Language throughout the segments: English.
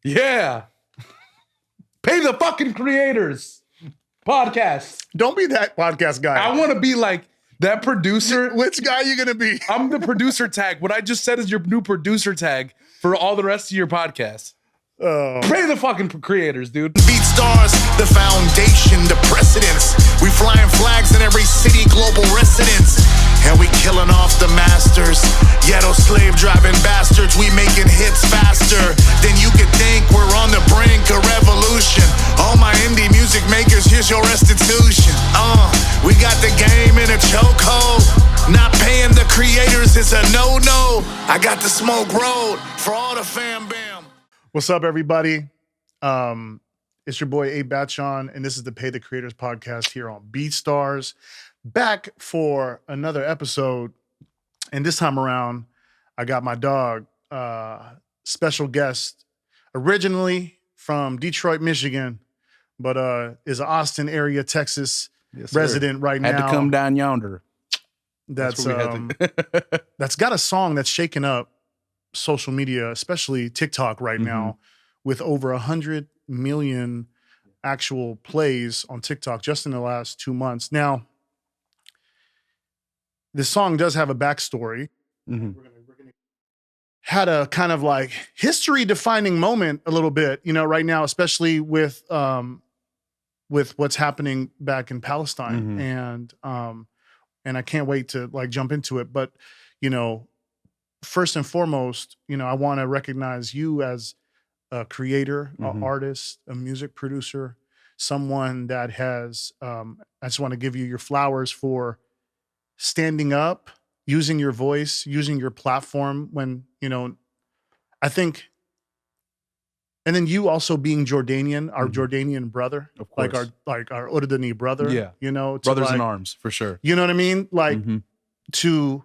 Yeah. Pay the fucking creators. Podcast. Don't be that podcast guy. I want to be like that producer. Which guy are you going to be? I'm the producer tag. What I just said is your new producer tag for all the rest of your podcasts. Pay the fucking creators, dude. BeatStars, the foundation, the precedence. We flying flags in every city, global residence. And we killing off the masters. Ghetto slave driving bastards. We making hits faster than you could think. We're on the brink of revolution. All my indie music makers, here's your restitution. We got the game in a chokehold. Not paying the creators is a no-no. I got the smoke road for all the fam bam. What's up, everybody? It's your boy A Batchon, and this is the Pay the Creators podcast here on BeatStars. Back for another episode, and this time around, I got my dog, special guest, originally from Detroit, Michigan, but is an Austin area, Texas resident right now. Had to come down yonder. That's got a song that's shaken up social media, especially TikTok right now, with over 100 million actual plays on TikTok just in the last 2 months. Now, this song does have a backstory. Had a kind of like history-defining moment a little bit, you know, right now, especially with what's happening back in Palestine, and I can't wait to like jump into it. But you know, first and foremost, you know, I want to recognize you as a creator, an artist, a music producer, someone that has. I just want to give you your flowers for standing up, using your voice, using your platform when, you know, I think, and then you also being Jordanian, our Jordanian brother, of course, like our Urdani brother, you know, brothers like, in arms for sure. You know what I mean? Like to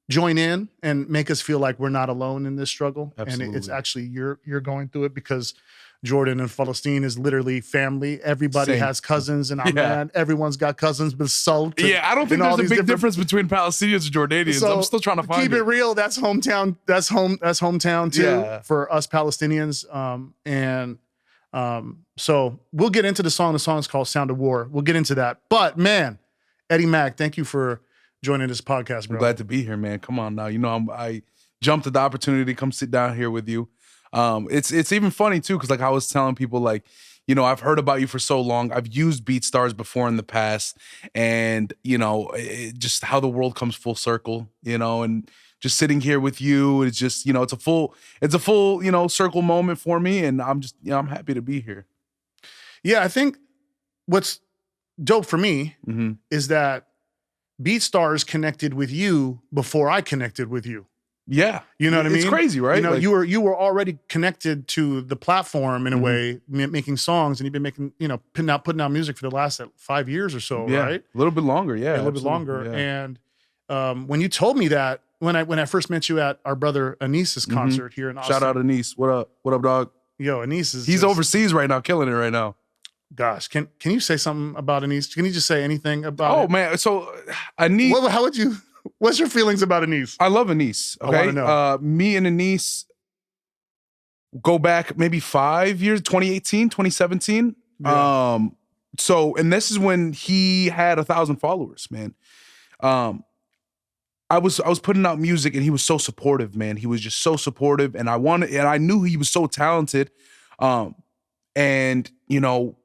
join in and make us feel like we're not alone in this struggle. Absolutely. And it's actually you're going through it, because Jordan and Palestine is literally family. Everybody has cousins, and man, everyone's got cousins, but salt. I don't think there's a big difference between Palestinians and Jordanians. So I'm still trying to find keep it real. That's hometown. That's hometown too for us Palestinians. So we'll get into the song. The song is called "Sound of War." We'll get into that. But man, Eddy Mack, thank you for joining this podcast, bro. I'm glad to be here, man. Come on now. You know, I jumped at the opportunity to come sit down here with you. It's even funny too, because like I was telling people, like, you know, I've heard about you for so long. I've used BeatStars before in the past, and you know, just how the world comes full circle, you know, and just sitting here with you, it's just, you know, it's a full, you know, circle moment for me, and I'm just, you know, I'm happy to be here. Yeah, I think what's dope for me is that BeatStars connected with you before I connected with you. Yeah. You know what I mean? It's crazy, right? You know, like, you were already connected to the platform in a way, making songs, and you've been making, you know, putting out music for the last 5 years or so, right? A little bit longer, a little bit longer. Yeah. And when you told me that, when I first met you at our brother Anis's concert here in Austin. Shout out Anis. What up, dog? Yo, Anis is he's overseas right now, killing it right now. Gosh, can you say something about Anis? Can you just say anything about it? Man, so Anis. How would you? What's your feelings about Anis? I love Anis. Okay, I want to know. Me and Anis go back maybe 5 years, 2018, 2017. Yeah. So, and this is when he had 1,000 followers, man. I was putting out music, and he was so supportive, man. He was just so supportive, and I knew he was so talented. And you know,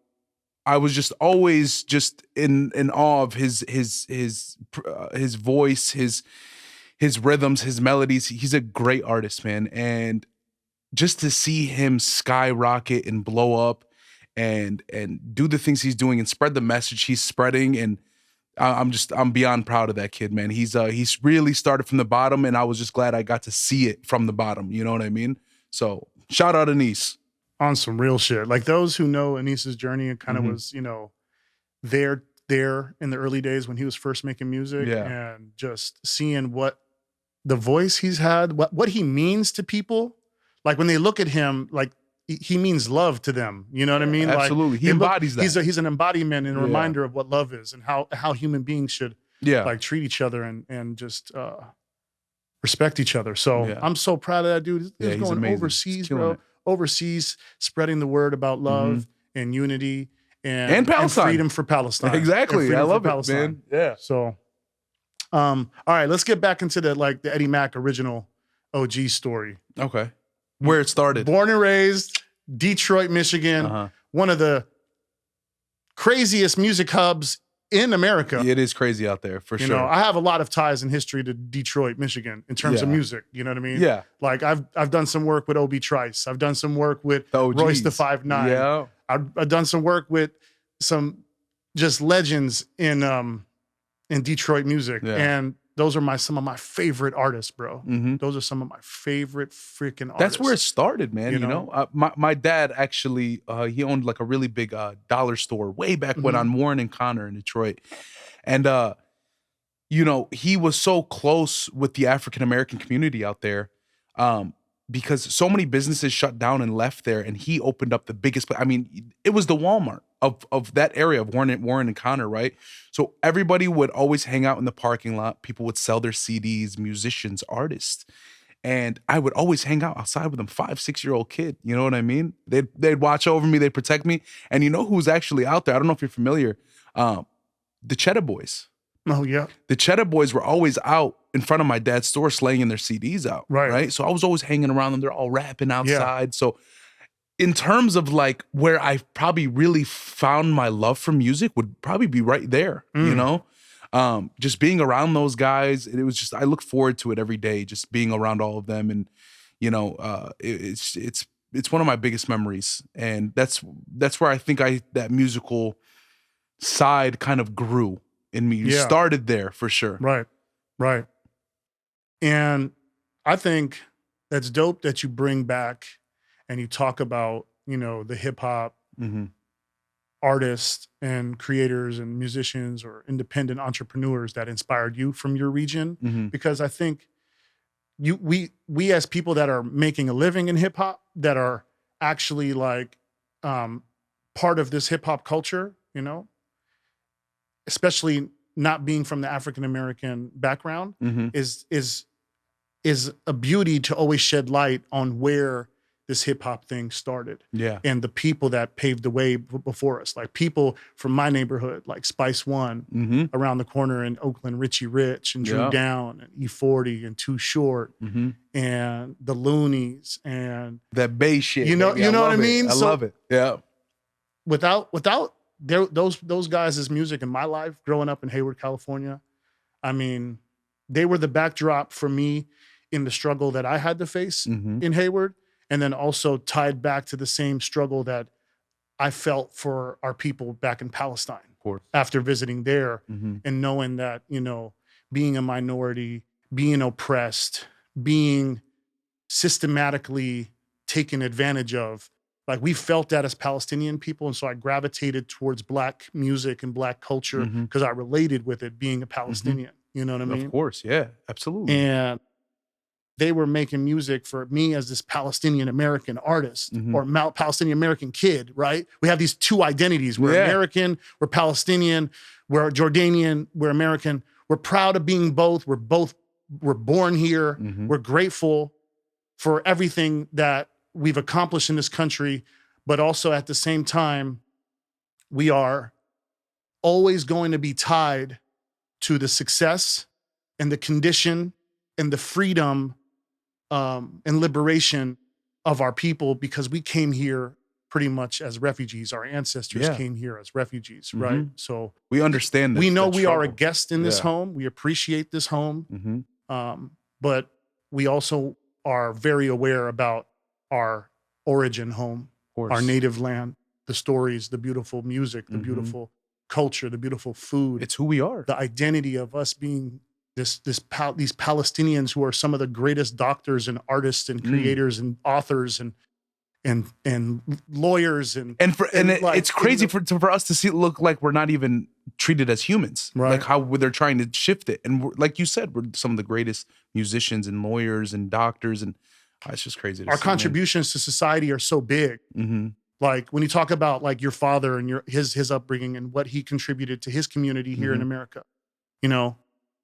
I was just always just in awe of his voice, his rhythms, his melodies. He's a great artist, man. And just to see him skyrocket and blow up and do the things he's doing and spread the message he's spreading, and I'm beyond proud of that kid, man. He's really started from the bottom, and I was just glad I got to see it from the bottom. You know what I mean? So shout out Anis. On some real shit. Like those who know Anis's journey, it kind of was, you know, there in the early days when he was first making music, and just seeing what the voice he's had, what he means to people. Like when they look at him, like he means love to them. You know what I mean? Absolutely. Like, he embodies that. He's an embodiment and a reminder of what love is and how human beings should like treat each other and just respect each other. So I'm so proud of that dude. He's going amazing. overseas, bro. overseas spreading the word about love and unity and Palestine, and freedom for Palestine. Exactly, I love it, Palestine. man. Yeah. So, all right, let's get back into the Eddy Mack original OG story. Okay, where it started. Born and raised Detroit, Michigan, one of the craziest music hubs in America. It is crazy out there, for sure. You know, I have a lot of ties in history to Detroit, Michigan, in terms of music. You know what I mean? Yeah. Like I've done some work with Obi Trice. I've done some work with Royce the 5'9". Yeah. I've done some work with some just legends in Detroit music, and those are some of my favorite artists, bro. Those are some of my favorite freaking artists. That's where it started, man. You know? My dad actually, he owned like a really big dollar store way back when on Warren and Connor in Detroit. And, you know, he was so close with the African-American community out there because so many businesses shut down and left there. And he opened up the biggest, I mean, it was the Walmart of that area of Warren and Connor, right? So everybody would always hang out in the parking lot. People would sell their CDs, musicians, artists. And I would always hang out outside with them, 5-6-year-old kid. You know what I mean? They'd watch over me, they'd protect me. And you know who's actually out there? I don't know if you're familiar. The Cheddar Boys. Oh, yeah. The Cheddar Boys were always out in front of my dad's store slaying their CDs out. Right. So I was always hanging around them. They're all rapping outside. Yeah. So in terms of like where I probably really found my love for music would probably be right there, you know? Just being around those guys, it was just, I look forward to it every day, just being around all of them. And, you know, it's one of my biggest memories. And that's where I think that musical side kind of grew in me. You started there for sure. Right. And I think that's dope that you bring back and you talk about, you know, the hip hop artists and creators and musicians or independent entrepreneurs that inspired you from your region. Because I think we as people that are making a living in hip hop, that are actually like part of this hip hop culture, you know, especially not being from the African-American background, is a beauty to always shed light on where this hip hop thing started. Yeah. And the people that paved the way before us, like people from my neighborhood, like Spice One around the corner in Oakland, Richie Rich and Drew Down and E40 and Too Short and the Loonies and that bass shit. You know what I mean? I love it. Yeah. Without those guys' music in my life growing up in Hayward, California, I mean, they were the backdrop for me in the struggle that I had to face in Hayward. And then also tied back to the same struggle that I felt for our people back in Palestine. Of course. After visiting there and knowing that, you know, being a minority, being oppressed, being systematically taken advantage of, like we felt that as Palestinian people. And so I gravitated towards Black music and Black culture because I related with it being a Palestinian. You know what I mean? Of course. Yeah, absolutely. And they were making music for me as this Palestinian American artist or Palestinian American kid, right? We have these two identities. We're American, we're Palestinian, we're Jordanian, we're American. We're proud of being both. We're born here. We're grateful for everything that we've accomplished in this country, but also at the same time, we are always going to be tied to the success and the condition and the freedom and liberation of our people, because we came here pretty much as refugees. Our ancestors came here as refugees, right? So we understand this, we know we are a guest in this home. We appreciate this home. But we also are very aware about our origin home, our native land, the stories, the beautiful music, the beautiful culture, the beautiful food. It's who we are. The identity of us being these Palestinians who are some of the greatest doctors and artists and creators and authors and lawyers it's crazy for us to look like we're not even treated as humans, right? Like how they're trying to shift it, and like you said, we're some of the greatest musicians and lawyers and doctors, and it's just crazy. Our contributions to society are so big. Like when you talk about like your father and his upbringing and what he contributed to his community here in America, you know.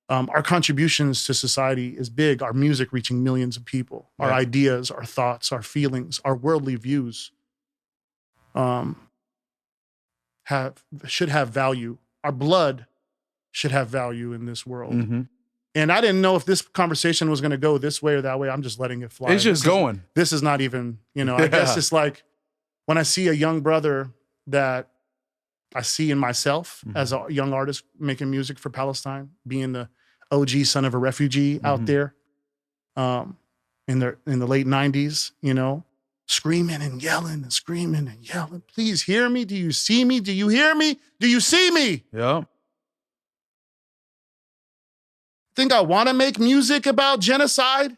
our contributions to society is big. Our music reaching millions of people, our ideas, our thoughts, our feelings, our worldly views should have value. Our blood should have value in this world. Mm-hmm. And I didn't know if this conversation was going to go this way or that way. I'm just letting it fly. It's just going. This is not even, I guess it's like when I see a young brother that I see in myself as a young artist making music for Palestine, being the OG son of a refugee out there in the late 90s, screaming and yelling and screaming and yelling. Please hear me. Do you see me? Do you hear me? Do you see me? Yeah. Think I want to make music about genocide?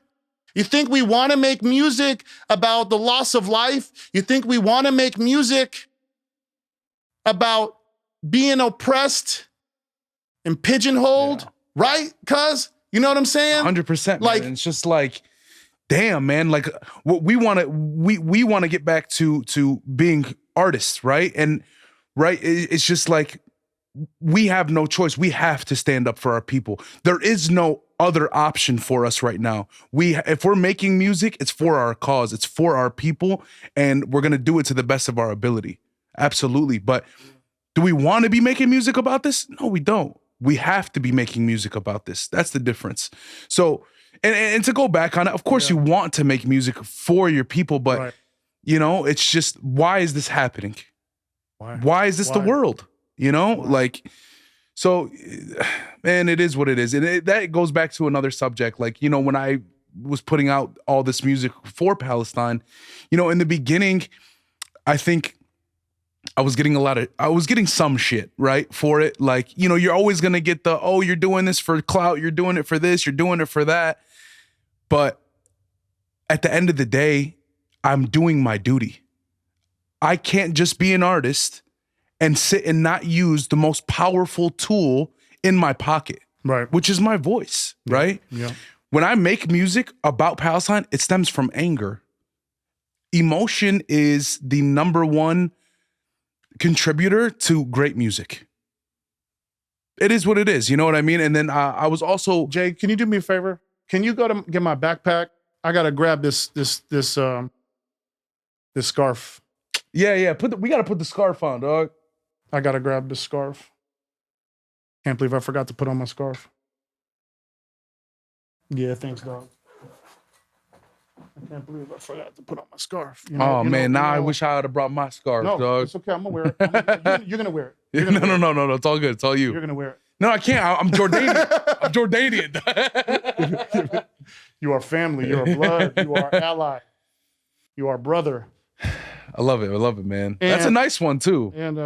You think we want to make music about the loss of life? You think we want to make music about being oppressed and pigeonholed, right? Cuz, you know what I'm saying? 100%. Like, man. It's just like, damn, man. Like, what we want to get back to being artists, right? And it's just like, we have no choice. We have to stand up for our people. There is no other option for us right now. If we're making music, it's for our cause. It's for our people, and we're gonna do it to the best of our ability. Absolutely. But do we want to be making music about this? No, we don't. We have to be making music about this. That's the difference. So, and to go back on it, of course you want to make music for your people, but it's just, why is this happening? Why is this the world? Like, so, man, it is what it is. And that goes back to another subject. Like, when I was putting out all this music for Palestine, in the beginning, I think I was getting some shit, right, for it. Like, you're always going to get the, oh, you're doing this for clout. You're doing it for this. You're doing it for that. But at the end of the day, I'm doing my duty. I can't just be an artist and sit and not use the most powerful tool in my pocket, right? Which is my voice, right? Yeah. When I make music about Palestine, it stems from anger. Emotion is the number one contributor to great music. It is what it is, you know what I mean? And then I was also... Jay, can you do me a favor? Can you go to get my backpack? I gotta grab this scarf. Yeah. We gotta put the scarf on, dog. I gotta grab this scarf. Can't believe I forgot to put on my scarf. Yeah, thanks, dog. I can't believe I forgot to put on my scarf. I wish I would have brought my scarf, dog. It's okay. I'm gonna wear it. You're gonna wear it. No. It's all good. It's all you. You're gonna wear it. No, I can't. I'm Jordanian. I'm Jordanian. You are family. You are blood. You are ally. You are brother. I love it, man. That's a nice one too. And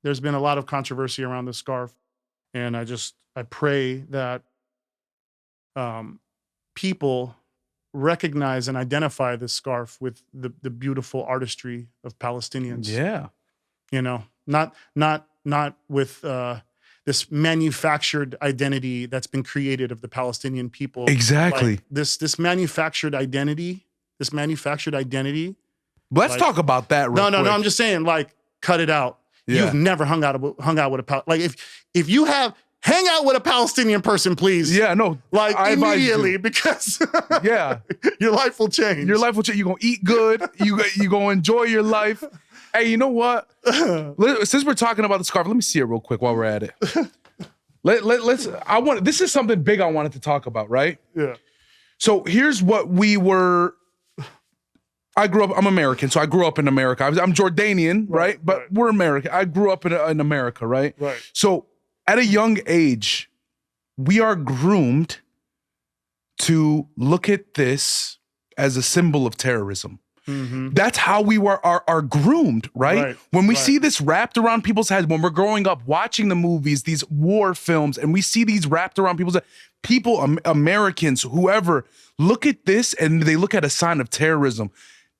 there's been a lot of controversy around this scarf, and I pray that people recognize and identify this scarf with the beautiful artistry of Palestinians. Yeah. Not with this manufactured identity that's been created of the Palestinian people. Exactly. Like this manufactured identity. Let's talk about that real quick. No. I'm just saying, like, cut it out. Yeah. You've never hung out with if you have, hang out with a Palestinian person, please. Yeah, no. Like, immediately, because your life will change. You're gonna eat good. You gonna enjoy your life. Hey, you know what? Since we're talking about the scarf, let me see it real quick while we're at it. This is something big I wanted to talk about, right? Yeah. So here's what I'm American, so I grew up in America. I'm Jordanian, right? But we're American. I grew up in America, right? Right. So at a young age, we are groomed to look at this as a symbol of terrorism. Mm-hmm. That's how we are groomed, right? When we see this wrapped around people's heads, when we're growing up watching the movies, these war films, and we see these wrapped around people's heads, Americans, whoever, look at this and they look at a sign of terrorism.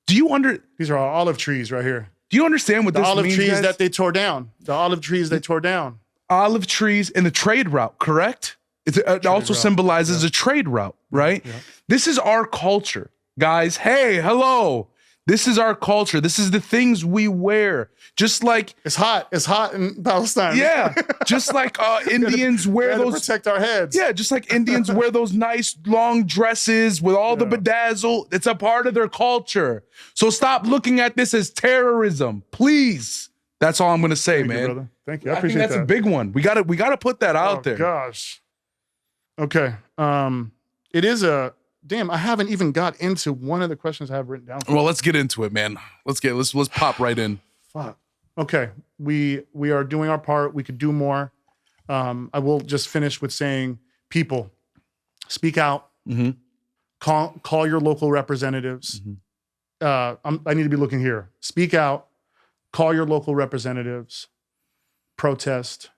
These are all olive trees right here. Do you understand what this means? The olive trees that they tore down. The olive trees they tore down. Olive trees in the trade route, correct? It also symbolizes a trade route, right? Yeah. This is our culture. Guys, hey, hello. This is our culture. This is the things we wear. Just like It's hot. It's hot in Palestine. yeah, just like Indians wear We had to those. protect our heads. Yeah, just like Indians wear those nice long dresses with all the bedazzle. It's a part of their culture. So stop looking at this as terrorism, please. That's all I'm gonna say, Thank man. you, brother. Thank you. I I think appreciate that's that. a big one. We gotta put that out there. Gosh. Okay. It is a damn. I haven't even got into one of the questions I have written down. Well, let's get into it, man. Let's pop right in. Fuck. Okay. We are doing our part. We could do more. I will just finish with saying, people, speak out. Mm-hmm. Call your local representatives. Mm-hmm. I need to be looking here. Speak out. Call your local representatives. Protest.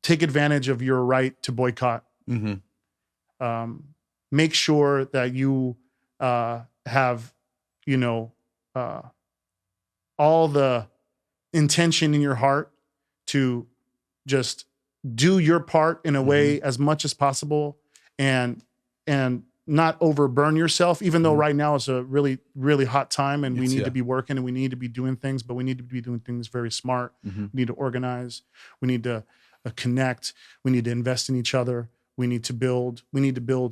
Take advantage of your right to boycott. Mm-hmm. Make sure that you have, all the intention in your heart to just do your part in a way as much as possible, and not overburn yourself, even though right now is a really, really hot time and we need to be working and we need to be doing things, but we need to be doing things very smart. We need to organize. We need to connect. We need to invest in each other. We need to build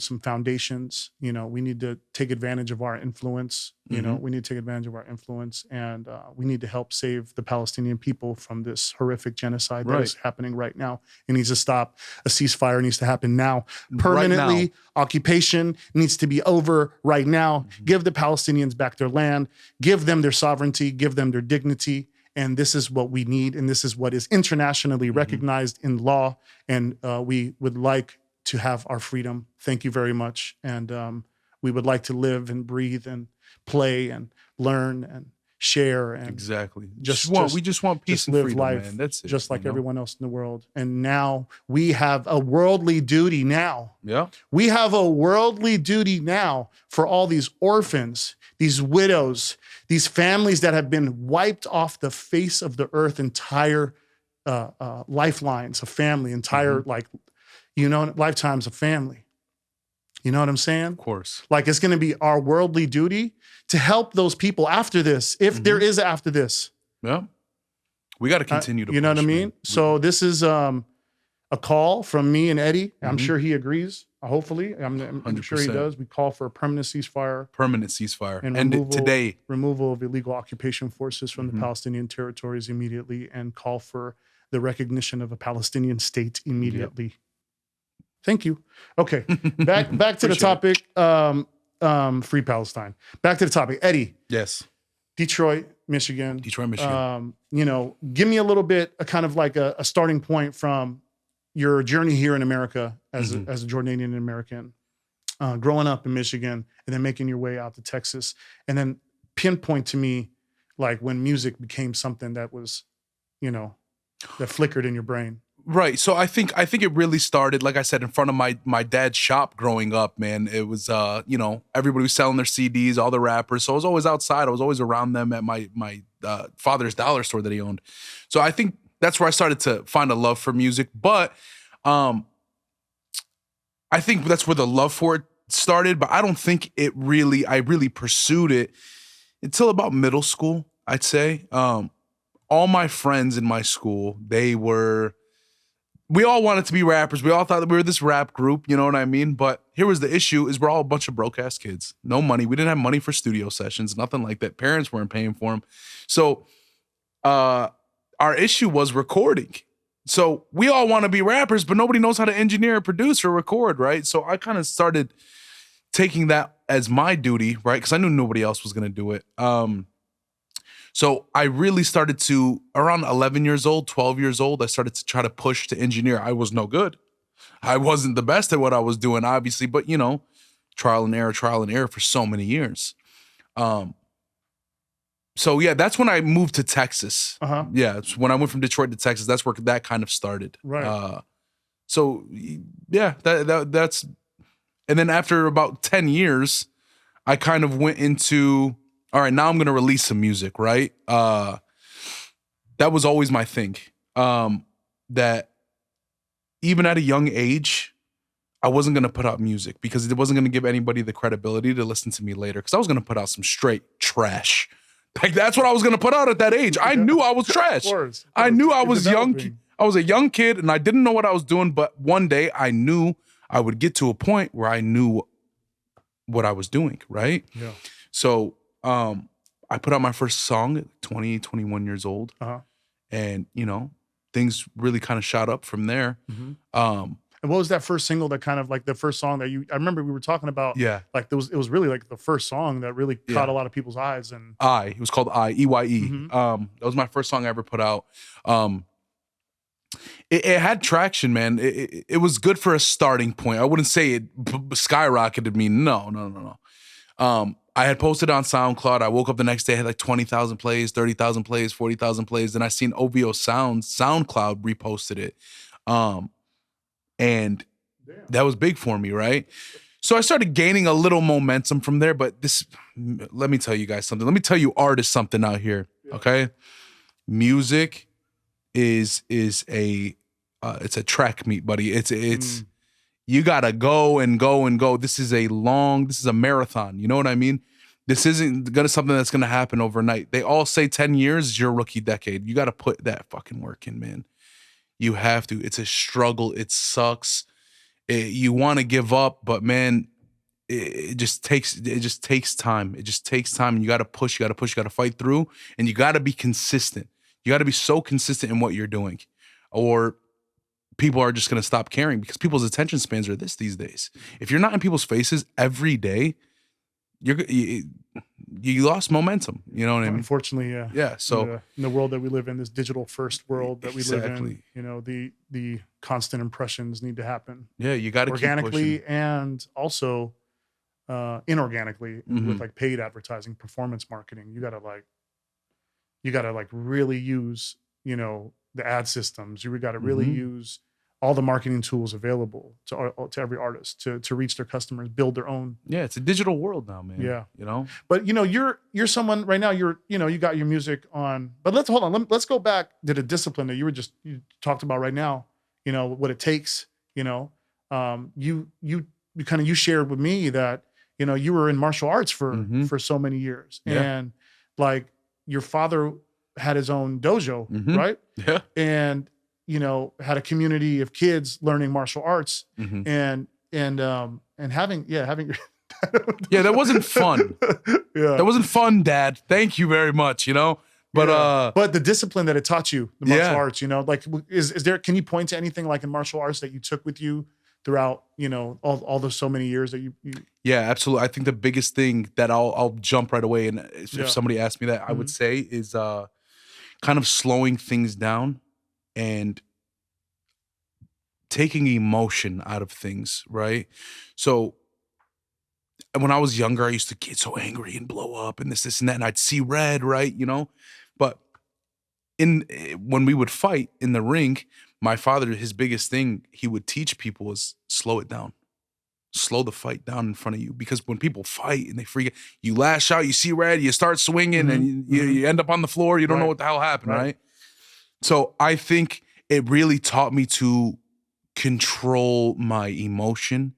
some foundations. We need to take advantage of our influence. We need to take advantage of our influence, and we need to help save the Palestinian people from this horrific genocide that is happening right now. It needs to stop. A ceasefire needs to happen now. Permanently, right now. Occupation needs to be over right now. Give the Palestinians back their land. Give them their sovereignty. Give them their dignity. And this is what we need, and this is what is internationally recognized in law. And we would like to have our freedom. Thank you very much. And we would like to live and breathe and play and learn and share and exactly. we We just want peace and live freedom, life, man. That's it. just like everyone else in the world. And now we have a worldly duty now. Yeah. We have a worldly duty now for all these orphans, these widows, these families that have been wiped off the face of the earth, entire lifelines of family, entire lifetimes of family. You know what I'm saying? Of course. Like, it's going to be our worldly duty to help those people after this, if there is after this. Yeah. We got to continue to You know push, what I mean? man. So this is a call from me and Eddie. I'm sure he agrees. Hopefully. I'm sure he 100%. does. We call for a permanent ceasefire. Permanent ceasefire. And End it today. Removal of illegal occupation forces from the Palestinian territories immediately, and call for the recognition of a Palestinian state immediately. Thank you. Okay, back to the topic. Free Palestine. Back to the topic. Eddie. Yes. Detroit, Michigan. Detroit, Michigan. Give me a little bit, a kind of like a starting point from your journey here in America as a Jordanian American, growing up in Michigan, and then making your way out to Texas, and then pinpoint to me like when music became something that was, that flickered in your brain. Right. So I think it really started, like I said, in front of my dad's shop growing up, man. It was everybody was selling their CDs, all the rappers. So I was always outside. I was always around them at my father's dollar store that he owned. So I think that's where I started to find a love for music. But I think that's where the love for it started, but I don't think I really pursued it until about middle school, I'd say. All my friends in my school, we all wanted to be rappers. We all thought that we were this rap group, you know what I mean? But here was the issue, is we're all a bunch of broke-ass kids. No money. We didn't have money for studio sessions, nothing like that. Parents weren't paying for them. So our issue was recording. So we all want to be rappers, but nobody knows how to engineer, produce, or record, right? So I kind of started taking that as my duty, right? Because I knew nobody else was going to do it. So I really started to, around 11 years old, 12 years old, I started to try to push to engineer. I was no good. I wasn't the best at what I was doing, obviously, but trial and error for so many years. So yeah, that's when I moved to Texas. Yeah, it's when I went from Detroit to Texas, that's where that kind of started. Right. So yeah, that's, and then after about 10 years, I kind of went into, all right, now I'm going to release some music, right? That was always my thing. That even at a young age, I wasn't gonna put out music because it wasn't gonna give anybody the credibility to listen to me later. Because I was gonna put out some straight trash. Like that's what I was gonna put out at that age. I knew I was trash. Of course. I knew I was young. Developing. I was a young kid and I didn't know what I was doing. But one day I knew I would get to a point where I knew what I was doing. Right. Yeah. So I put out my first song at 20, 21 years old. And you know, things really kind of shot up from there. And what was that first single that kind of like the first song that I remember we were talking about? Yeah. Like it was really like the first song that really caught a lot of people's eyes. And it was called EYE. That was my first song I ever put out. It had traction, man. It was good for a starting point. I wouldn't say it skyrocketed me. No. I had posted on SoundCloud. I woke up the next day, I had like 20,000 plays, 30,000 plays, 40,000 plays. Then I seen OVO SoundCloud reposted it. And that was big for me, right? So I started gaining a little momentum from there. But let me tell you guys something. Let me tell you artists something out here, okay? Music is a track meet, buddy. It's you gotta go and go and go. This is a marathon. You know what I mean? This isn't something that's gonna happen overnight. They all say 10 years is your rookie decade. You gotta put that fucking work in, man. You have to. It's a struggle. It sucks. You want to give up, but man, it just takes time. It just takes time. And you got to push. You got to fight through, and you got to be consistent. You got to be so consistent in what you're doing, or people are just going to stop caring because people's attention spans are these days. If you're not in people's faces every day, you lost momentum. You know what I mean? Unfortunately, yeah. Yeah. So in the world that we live in, this digital first world that we live in, Exactly. you know, the constant impressions need to happen yeah, you got to organically keep pushing. and also inorganically Mhm. with like paid advertising, performance marketing. You gotta really use, you know, the ad systems. You gotta really Mhm. use all the marketing tools available to every artist to reach their customers, build their own. Yeah, it's a digital world now, man. Yeah. You know? But you know, you're someone right now. You got your music on. But let's hold on. Let's go back to the discipline that you talked about right now. You know what it takes. You know, you shared with me that you know you were in martial arts for so many years, Yeah. and like your father had his own dojo, Mhm. right? Yeah. And you know had a community of kids learning martial arts, Mhm. and having your Yeah, that wasn't fun. yeah. That wasn't fun, Dad. Thank you very much, you know? But but the discipline that it taught you, the martial Yeah. arts, you know, like is there, can you point to anything like in martial arts that you took with you throughout, you know, all those so many years that you yeah, absolutely. I think the biggest thing that I'll jump right away, and Yeah. if somebody asked me that, I would say is kind of slowing things down and taking emotion out of things, right? So when I was younger, I used to get so angry and blow up and this and that, and I'd see red, right? You know, but when we would fight in the ring, my father, his biggest thing he would teach people was slow it down. Slow the fight down in front of you, because when people fight and they freak out, you lash out, you see red, you start swinging, and you end up on the floor. You don't know what the hell happened, right? So I think it really taught me to control my emotion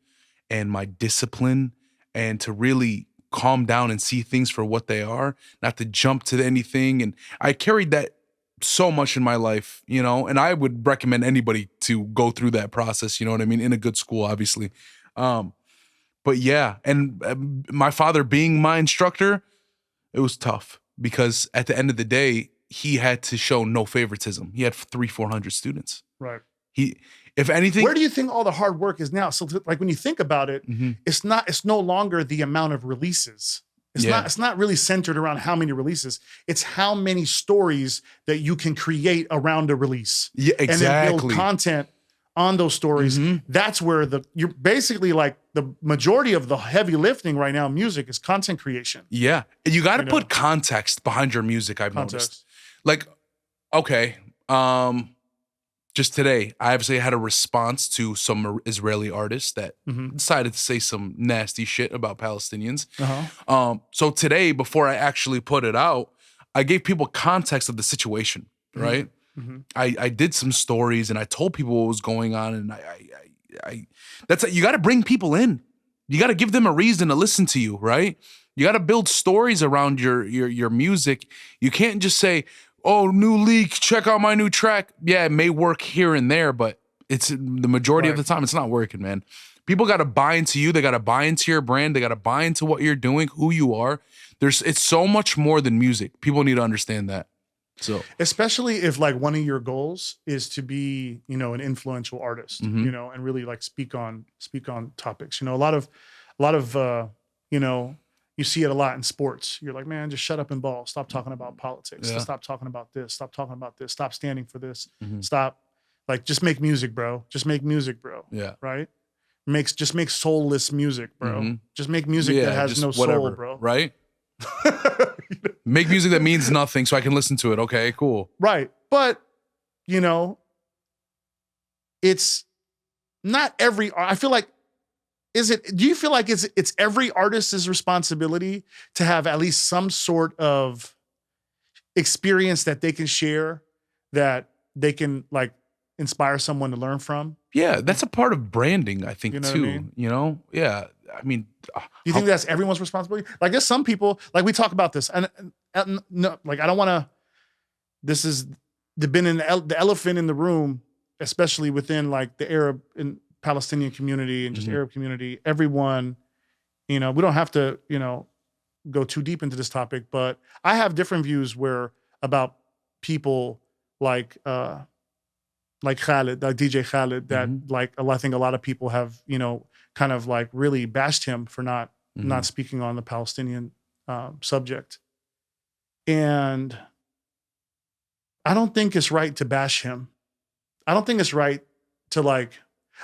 and my discipline, and to really calm down and see things for what they are, not to jump to anything. And I carried that so much in my life, you know, and I would recommend anybody to go through that process, you know what I mean, in a good school, obviously. But yeah, and my father being my instructor, it was tough because at the end of the day, he had to show no favoritism. He had 400 students. right. If anything, Where do you think all the hard work is now? So like when you think about it, it's no longer the amount of releases. It's not really centered around how many releases. It's how many stories that you can create around a release. Yeah, And then build exactly. content on those stories. That's where you're basically like the majority of the heavy lifting right now in music is content creation. Yeah. And you got to You know? put context behind your music, I've noticed. Like, okay, just today, I obviously had a response to some Israeli artists that decided to say some nasty shit about Palestinians. So today, before I actually put it out, I gave people context of the situation, right? I did some stories and I told people what was going on, and you got to bring people in. You got to give them a reason to listen to you, right? You got to build stories around your music. You can't just say, "Oh, new leak, check out my new track." Yeah, it may work here and there, but it's the majority of the time it's not working, man. People got to buy into you. They got to buy into your brand. They got to buy into what you're doing, who you are. It's so much more than music. People need to understand that. So, especially if like one of your goals is to be, you know, an influential artist, you know, and really like speak on topics. You know, a lot of you know, you see it a lot in sports. You're like, man, just shut up and ball. Stop talking about politics. Yeah. Stop talking about this. Stop talking about this. Stop standing for this. Stop. Like, just make music, bro. Just make music, bro. Yeah. Right. Just make soulless music, bro. Just make music that has no soul, bro. Right. Make music that means nothing so I can listen to it. Okay, cool. Right. But, you know, it's not every, I feel like, do you feel like it's every artist's responsibility to have at least some sort of experience that they can share, that they can like inspire someone to learn from? Yeah, that's a part of branding, I think, You know what too. I mean? You know? Yeah. I mean, You think that's everyone's responsibility? Like, there's some people, like we talk about this, and no, like I don't want to. This is the elephant in the room, especially within like the Arab and Palestinian community and just Arab community. Everyone, you know, we don't have to, you know, go too deep into this topic, but I have different views about people like Khaled, like DJ Khaled, that like I think a lot of people have, you know, kind of like really bashed him for not speaking on the Palestinian subject. And I don't think it's right to bash him. I don't think it's right to like,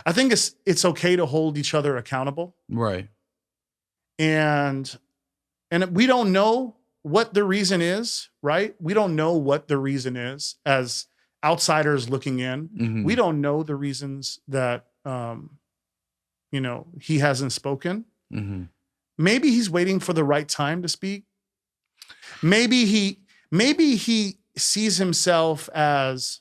I think it's okay to hold each other accountable. right. And we don't know what the reason is, right? We don't know what the reason is as outsiders looking in. We don't know the reasons that, you know, he hasn't spoken. Maybe he's waiting for the right time to speak. Maybe he sees himself as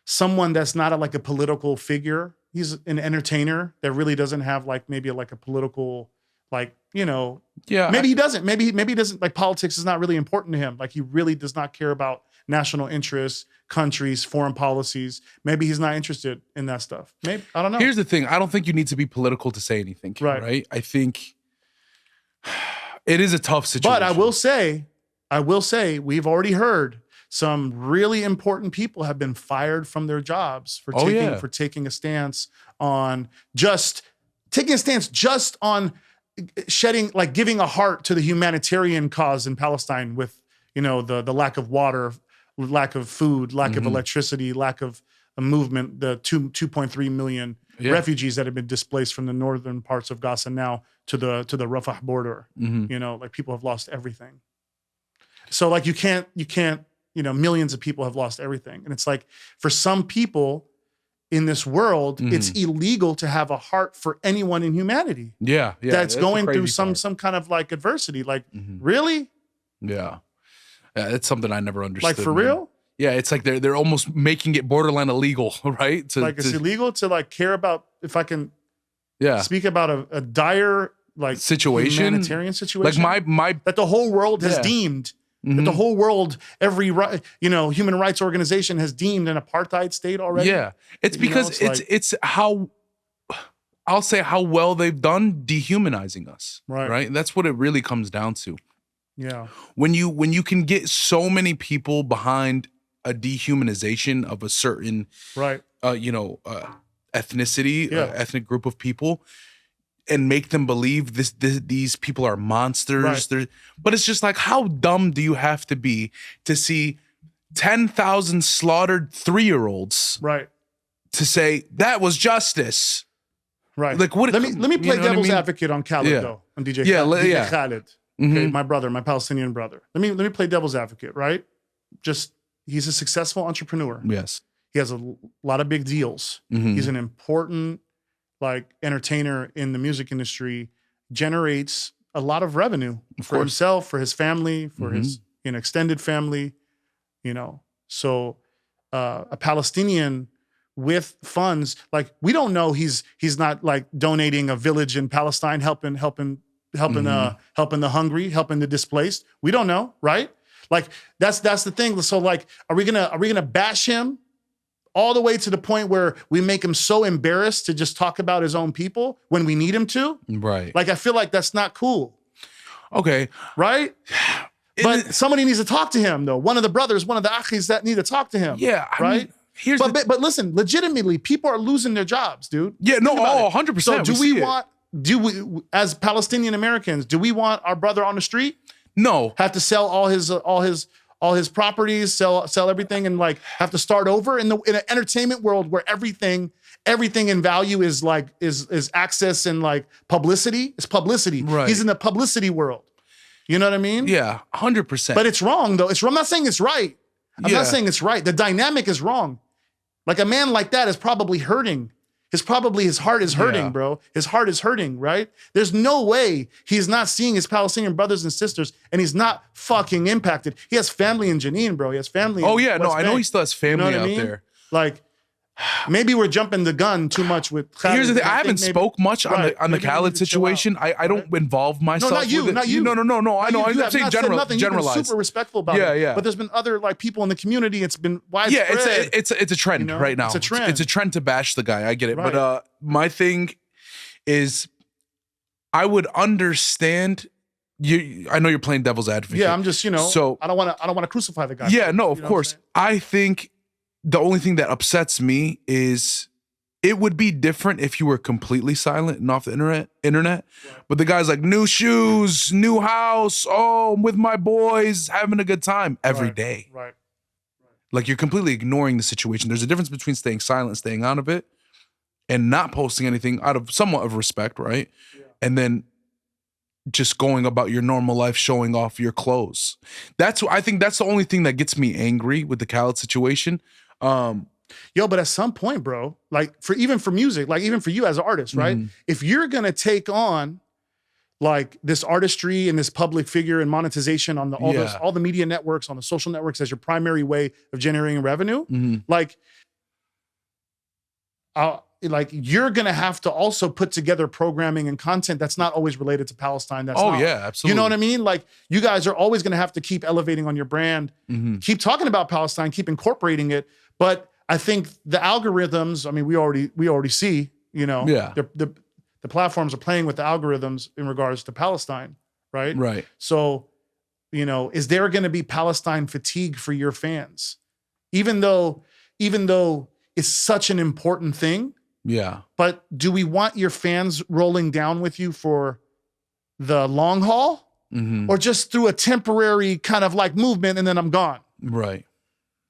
someone that's not like a political figure. He's an entertainer that really doesn't have like maybe like a political, like, you know, maybe he doesn't. Maybe he doesn't, like, politics is not really important to him. Like, he really does not care about national interests, countries, foreign policies. Maybe he's not interested in that stuff. Maybe, I don't know. Here's the thing. I don't think you need to be political to say anything. Right. I think it is a tough situation. But I will say, we've already heard some really important people have been fired from their jobs for taking a stance on just shedding, like giving a heart to the humanitarian cause in Palestine with, you know, the lack of water, lack of food, lack of electricity, lack of a movement, the 2.3 million refugees that have been displaced from the northern parts of Gaza now to the Rafah border. You know, like people have lost everything. So like you can't, you know, millions of people have lost everything. And it's like, for some people in this world, it's illegal to have a heart for anyone in humanity. Yeah. That's going through some kind of like adversity. Like, really? Yeah. It's something I never understood. Like, for real? Yeah, it's like they're almost making it borderline illegal, right? It's illegal to like care about, if I can speak about a dire like situation, humanitarian situation. Like my that the whole world has deemed. That the whole world, every human rights organization has deemed an apartheid state already. Yeah, it's because it's how, I'll say, how well they've done dehumanizing us. Right. That's what it really comes down to. Yeah. When you can get so many people behind a dehumanization of a certain ethnicity, ethnic group of people, and make them believe these people are monsters. Right. But it's just like, how dumb do you have to be to see 10,000 slaughtered 3-year-olds? Right. To say that was justice. Right. Like, what? Let me play devil's advocate on Khaled though. On DJ Khaled. Okay, my brother, my Palestinian brother. Let me play devil's advocate, right? He's a successful entrepreneur. Yes. He has a lot of big deals. He's an important like entertainer in the music industry, generates a lot of revenue for himself, for his family, for his extended family, you know. So a Palestinian with funds. Like, we don't know he's not like donating a village in Palestine, helping the hungry, helping the displaced. We don't know, right? Like, that's the thing. So like, are we gonna bash him all the way to the point where we make him so embarrassed to just talk about his own people when we need him to? Right. Like, I feel like that's not cool. Okay. Right? But somebody needs to talk to him, though. One of the brothers, one of the achis that need to talk to him. Yeah. Right? But listen, legitimately, people are losing their jobs, dude. Yeah, no, 100%. So do we, as Palestinian Americans, do we want our brother on the street? No. Have to sell all his properties, sell everything, and like have to start over in an entertainment world where everything in value is access and like publicity. It's publicity. Right. He's in the publicity world. You know what I mean? Yeah, 100%. But it's wrong though. I'm not saying it's right. I'm not saying it's right. The dynamic is wrong. Like, a man like that is probably hurting. His heart is hurting, bro. His heart is hurting, right? There's no way he's not seeing his Palestinian brothers and sisters and he's not fucking impacted. He has family in Jenin, bro. He has family in West I know Bank. he still has family out there. Like, maybe we're jumping the gun too much with Khaled. Here's the thing. I haven't spoke much on the Khaled situation. I don't involve myself with it. Not you. No. I know. I'm saying generalized. You've been super respectful about it. Yeah. But there's been other like people in the community. It's been widespread. Yeah, it's a trend right now. It's a trend. It's a trend to bash the guy. I get it. Right. But my thing is, I would understand. I know you're playing devil's advocate. Yeah, I'm just, So I don't want to crucify the guy. Yeah, no, of course. I think the only thing that upsets me is it would be different if you were completely silent and off the internet. Right. But the guy's like, new shoes, new house. Oh, I'm with my boys, having a good time every day. Right. Like, you're completely ignoring the situation. There's a difference between staying silent, staying out of it, and not posting anything out of somewhat of respect, right? Yeah. And then just going about your normal life, showing off your clothes. I think that's the only thing that gets me angry with the Khaled situation. But at some point, bro, like even for music, like even for you as an artist, right? If you're gonna take on like this artistry and this public figure and monetization on all the media networks, on the social networks as your primary way of generating revenue, like you're gonna have to also put together programming and content that's not always related to Palestine. Absolutely. You know what I mean? Like, you guys are always gonna have to keep elevating on your brand, keep talking about Palestine, keep incorporating it. But I think the algorithms, I mean, we already see, the platforms are playing with the algorithms in regards to Palestine, right? Right. So, is there going to be Palestine fatigue for your fans? Even though it's such an important thing. Yeah. But do we want your fans rolling down with you for the long haul, or just through a temporary kind of like movement and then I'm gone? Right.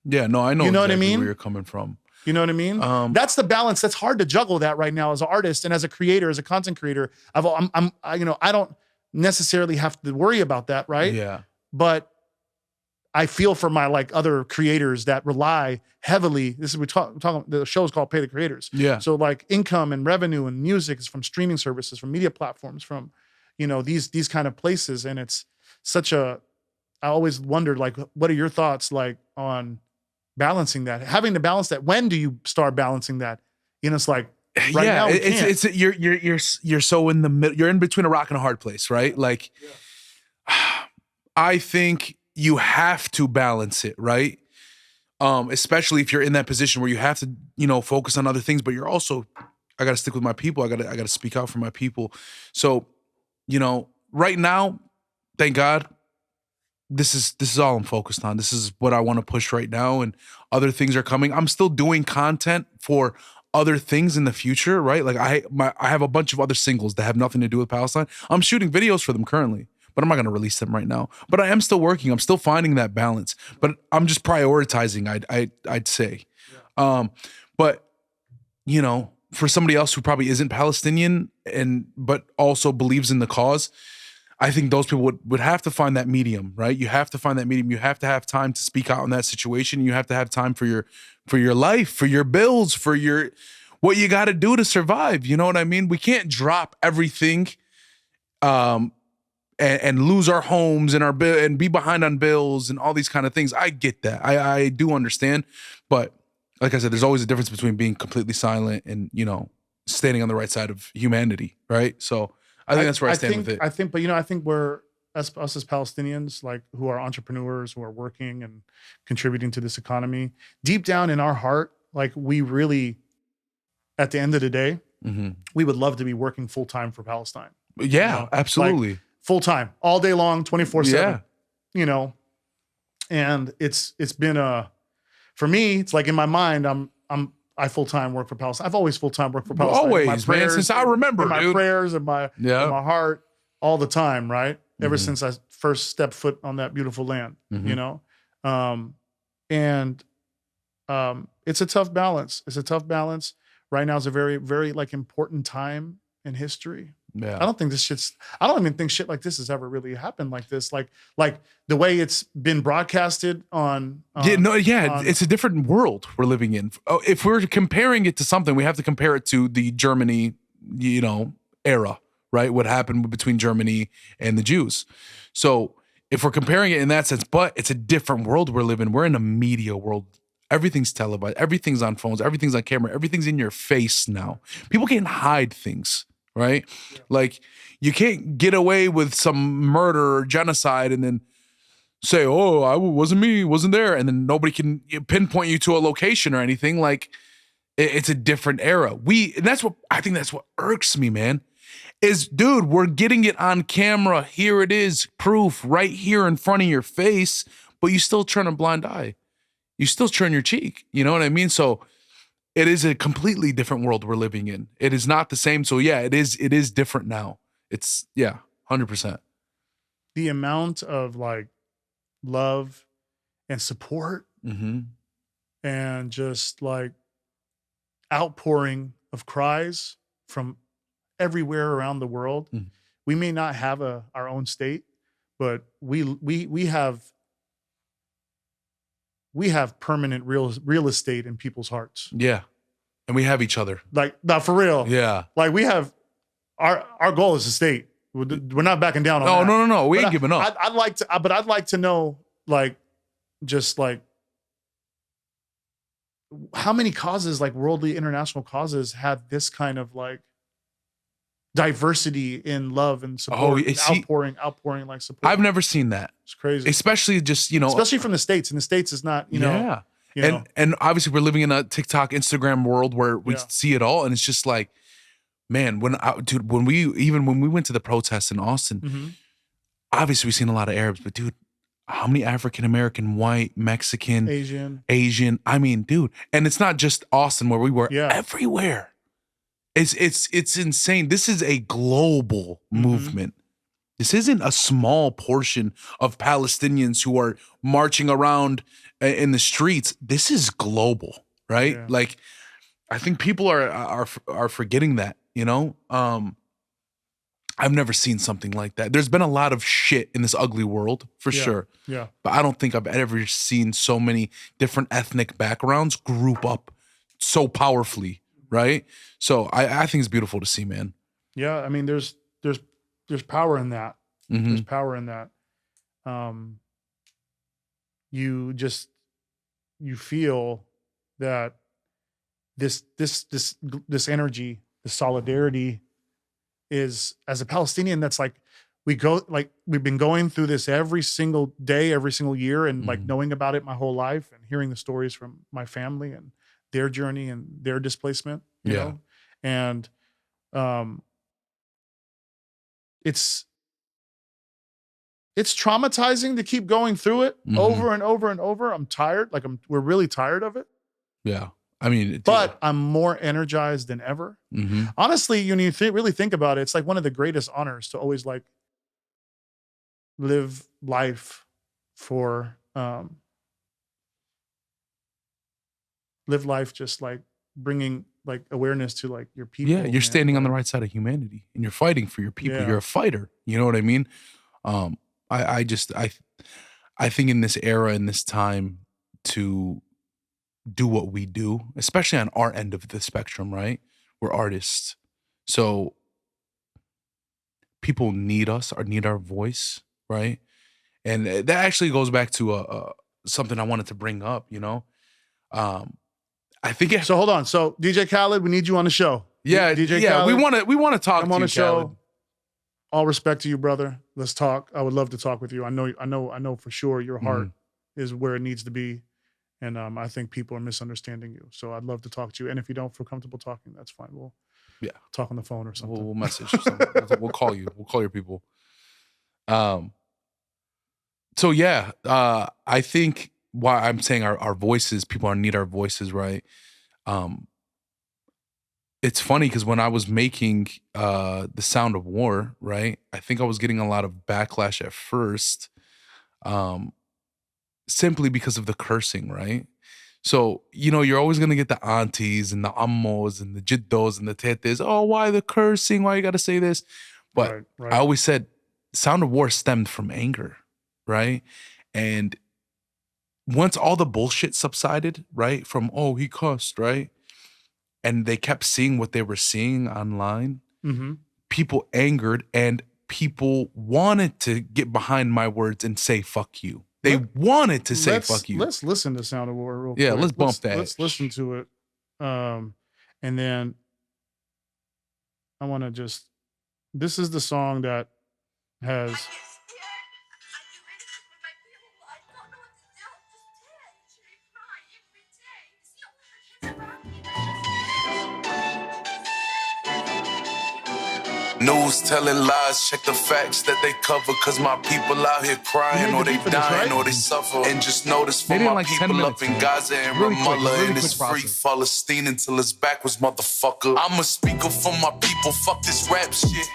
Yeah, no, I know, what I mean? Where you're coming from. You know what I mean? That's the balance. That's hard to juggle that right now as an artist and as a creator, as a content creator. I don't necessarily have to worry about that, right? Yeah. But I feel for my like other creators that rely heavily. We're talking. The show is called Pay the Creators. Yeah. So like income and revenue and music is from streaming services, from media platforms, from these kind of places, and it's such a. I always wondered, like, what are your thoughts like on balancing that? Having to balance that. When do you start balancing that? It's like right now. You're so in the middle. You're in between a rock and a hard place, right? Like, I think you have to balance it, right? Especially if you're in that position where you have to, focus on other things, but you're also, I got to stick with my people. I got to speak out for my people. So, right now, thank God, this is all I'm focused on. This is what I want to push right now, and other things are coming. I'm still doing content for other things in the future, right? Like I have a bunch of other singles that have nothing to do with Palestine. I'm shooting videos for them currently, but I'm not going to release them right now. But I am still working. I'm still finding that balance, but I'm just prioritizing, I'd say. Yeah. But for somebody else who probably isn't Palestinian but also believes in the cause, I think those people would have to find that medium, right? You have to find that medium. You have to have time to speak out on that situation. You have to have time for your life, for your bills, for what you got to do to survive. You know what I mean? We can't drop everything, and lose our homes and and be behind on bills and all these kind of things. I get that. I do understand, but like I said, there's always a difference between being completely silent and, you know, standing on the right side of humanity, right? So I think that's where I stand with it. I think, but you know, I think we're us as Palestinians, like who are entrepreneurs, who are working and contributing to this economy, deep down in our heart, like we really, at the end of the day, we would love to be working full time for Palestine. Yeah, you know? absolutely. Like, full time, all day long, 24/7. Yeah. You know, and it's been for me, it's like in my mind, I full time work for Palestine. I've always full time worked for Palestine. Always, man, since I remember, in my dude. prayers and my heart, all the time, right? Ever since I first stepped foot on that beautiful land, you know, and it's a tough balance. It's a tough balance. Right now is a very, very like important time in history. Yeah. I don't even think shit like this has ever really happened like this. Like the way it's been broadcasted on it's a different world we're living in. Oh, if we're comparing it to something, we have to compare it to the Germany, you know, era, right? What happened between Germany and the Jews. So if we're comparing it in that sense, but it's a different world we're living. We're in a media world. Everything's televised. Everything's on phones. Everything's on camera. Everything's in your face now. People can't hide things, right? Yeah. Like you can't get away with some murder or genocide and then say, "Oh, I wasn't me, wasn't there," and then nobody can pinpoint you to a location or anything. Like it's a different era. And that's what I think. That's what irks me, man. Is dude, we're getting it on camera. Here it is, proof right here in front of your face, but you still turn a blind eye. You still turn your cheek. You know what I mean? So it is a completely different world we're living in. It is not the same. So yeah, it is different now. It's 100%. The amount of like love and support and just like outpouring of cries from everywhere around the world. We may not have our own state, but we have permanent real estate in people's hearts. Yeah. And we have each other. Like, not for real. Yeah. Like we have, our goal is the state. We're not backing down on that. No. We ain't giving up. I'd like to know, like, just like, how many causes, like worldly international causes, have this kind of like diversity in love and support, outpouring like support. I've never seen that. It's crazy. Especially just, you know, especially from the States. And the States is not, you know. And obviously we're living in a TikTok, Instagram world where we see it all. And it's just like, man, when we went to the protests in Austin, obviously we've seen a lot of Arabs, but dude, how many African-American, white, Mexican, Asian, I mean, dude, and it's not just Austin where we were, everywhere. It's insane. This is a global movement. This isn't a small portion of Palestinians who are marching around in the streets. This is global, right? Yeah. Like, I think people are forgetting that, you know? I've never seen something like that. There's been a lot of shit in this ugly world, for sure. Yeah. But I don't think I've ever seen so many different ethnic backgrounds group up so powerfully, right? So I think it's beautiful to see, man. Yeah, I mean, there's power in that. There's power in that. You feel that this energy, the solidarity is, as a Palestinian, that's like, we've been going through this every single day, every single year, and like knowing about it my whole life and hearing the stories from my family and their journey and their displacement, you know? And it's traumatizing to keep going through it over and over and over. I'm tired. Like we're really tired of it. Yeah. I mean, but I'm more energized than ever. Honestly, when you really think about it, it's like one of the greatest honors to always like live life for, live life just like bringing like awareness to like your people. Yeah, you're standing on the right side of humanity and you're fighting for your people. Yeah. You're a fighter. You know what I mean? I think in this era, in this time, to do what we do, especially on our end of the spectrum, right? We're artists. So people need us or need our voice, right? And that actually goes back to something I wanted to bring up, you know? I think it. So hold on. So DJ Khaled, we need you on the show. Yeah, DJ yeah. Khaled, We want to talk I'm to on you, the show. Khaled. All respect to you, brother. Let's talk. I would love to talk with you. I know for sure your heart is where it needs to be. And I think people are misunderstanding you. So I'd love to talk to you. And if you don't feel comfortable talking, that's fine. We'll talk on the phone or something. We'll message or something. We'll call you. We'll call your people. So yeah, I think why I'm saying our voices, people need our voices, right? It's funny because when I was making The Sound of War, right, I think I was getting a lot of backlash at first, simply because of the cursing, right? So, you're always going to get the aunties and the ammos and the jiddos and the tetes. Oh, why the cursing? Why you got to say this? But Right. I always said Sound of War stemmed from anger, right? And once all the bullshit subsided, right, from, oh, he cussed, right? And they kept seeing what they were seeing online, people angered and people wanted to get behind my words and say, fuck you. They wanted to say, fuck you. Let's listen to Sound of War real quick. Yeah, let's bump that. Let's listen to it. And then I want to this is the song that has... News telling lies, check the facts that they cover. Cause my people out here crying, or they dying, or they suffer. And just notice for my people up in Gaza and Ramallah, and it's free Palestine until it's backwards, motherfucker. I'm a speaker for my people, fuck this rap shit.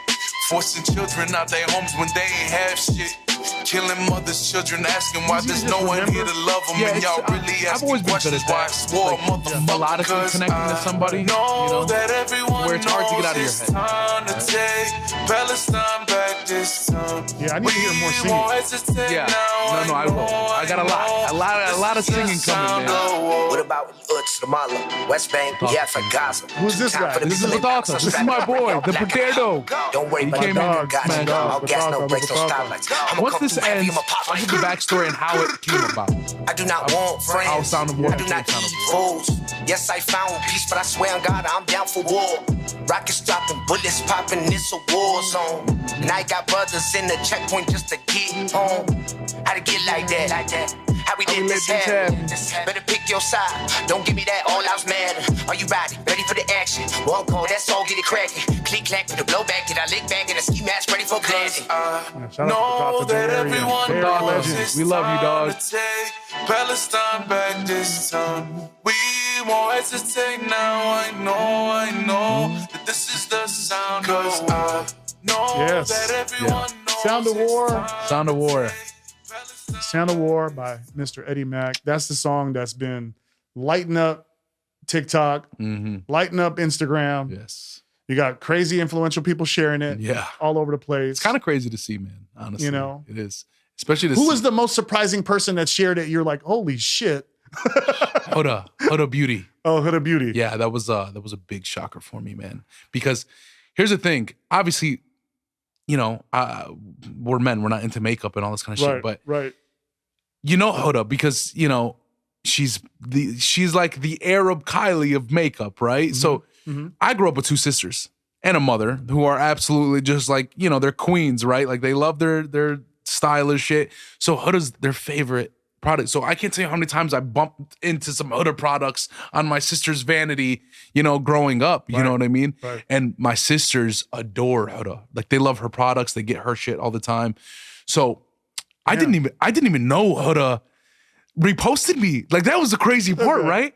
Forcing children out their homes when they ain't have shit. Killing mothers, children, asking why there's no one here to love them. And y'all really asking questions why I swore, motherfucker. Cause connecting to somebody, know that everyone where it's hard to get out of your knows it's time to take Palestine back this time. Yeah, I need to hear more singing. Yeah, no, I will. I got a lot of singing coming, man. What about Ramallah, West Bank, for Gaza? Who's this guy? This is Latata. This is my boy, the potato. Don't worry about came in the and got smashed you. out. I'll gas, no brakes, no stoplights. Once this ends, I'll give the backstory and how it came about. I do not want friends. How Sound of War I do not became need Sound of fools. Yes, I found peace, but I swear on God, I'm down for war. Rockets dropping, bullets popping, it's a war zone. And I got brothers in the checkpoint just to get home. How to get like that? How we did this happen? Better pick your side. Don't give me that all out matter. Are you ready? Ready for the action? One call, that's all, get it cracking. Click, clack, with the blowback, get I lick back in a ski mask ready for planting. Know that everyone knows legend. it's We love you, time dog. to take Palestine back this time. We won't hesitate now. I know that this is the sound. Cause I know that everyone knows Sound of War. Sound of War. Sound of War by Mr. Eddy Mack. That's the song that's been lighting up TikTok, lighting up Instagram. Yes. You got crazy influential people sharing it all over the place. It's kind of crazy to see, man, honestly. It is. Especially to Who see. was the most surprising person that shared it? You're like, holy shit. Huda Beauty. Oh, Huda Beauty. Yeah, that was a big shocker for me, man. Because here's the thing. Obviously, we're men. We're not into makeup and all this kind of shit. But Huda, because she's like the Arab Kylie of makeup, right? So I grew up with two sisters and a mother who are absolutely just like, they're queens, right? Like they love their stylish shit. So Huda's their favorite product. So I can't tell you how many times I bumped into some Huda products on my sister's vanity, growing up. You know what I mean? Right. And my sisters adore Huda. Like they love her products. They get her shit all the time. So I didn't even know Huda reposted me. Like that was the crazy part, right?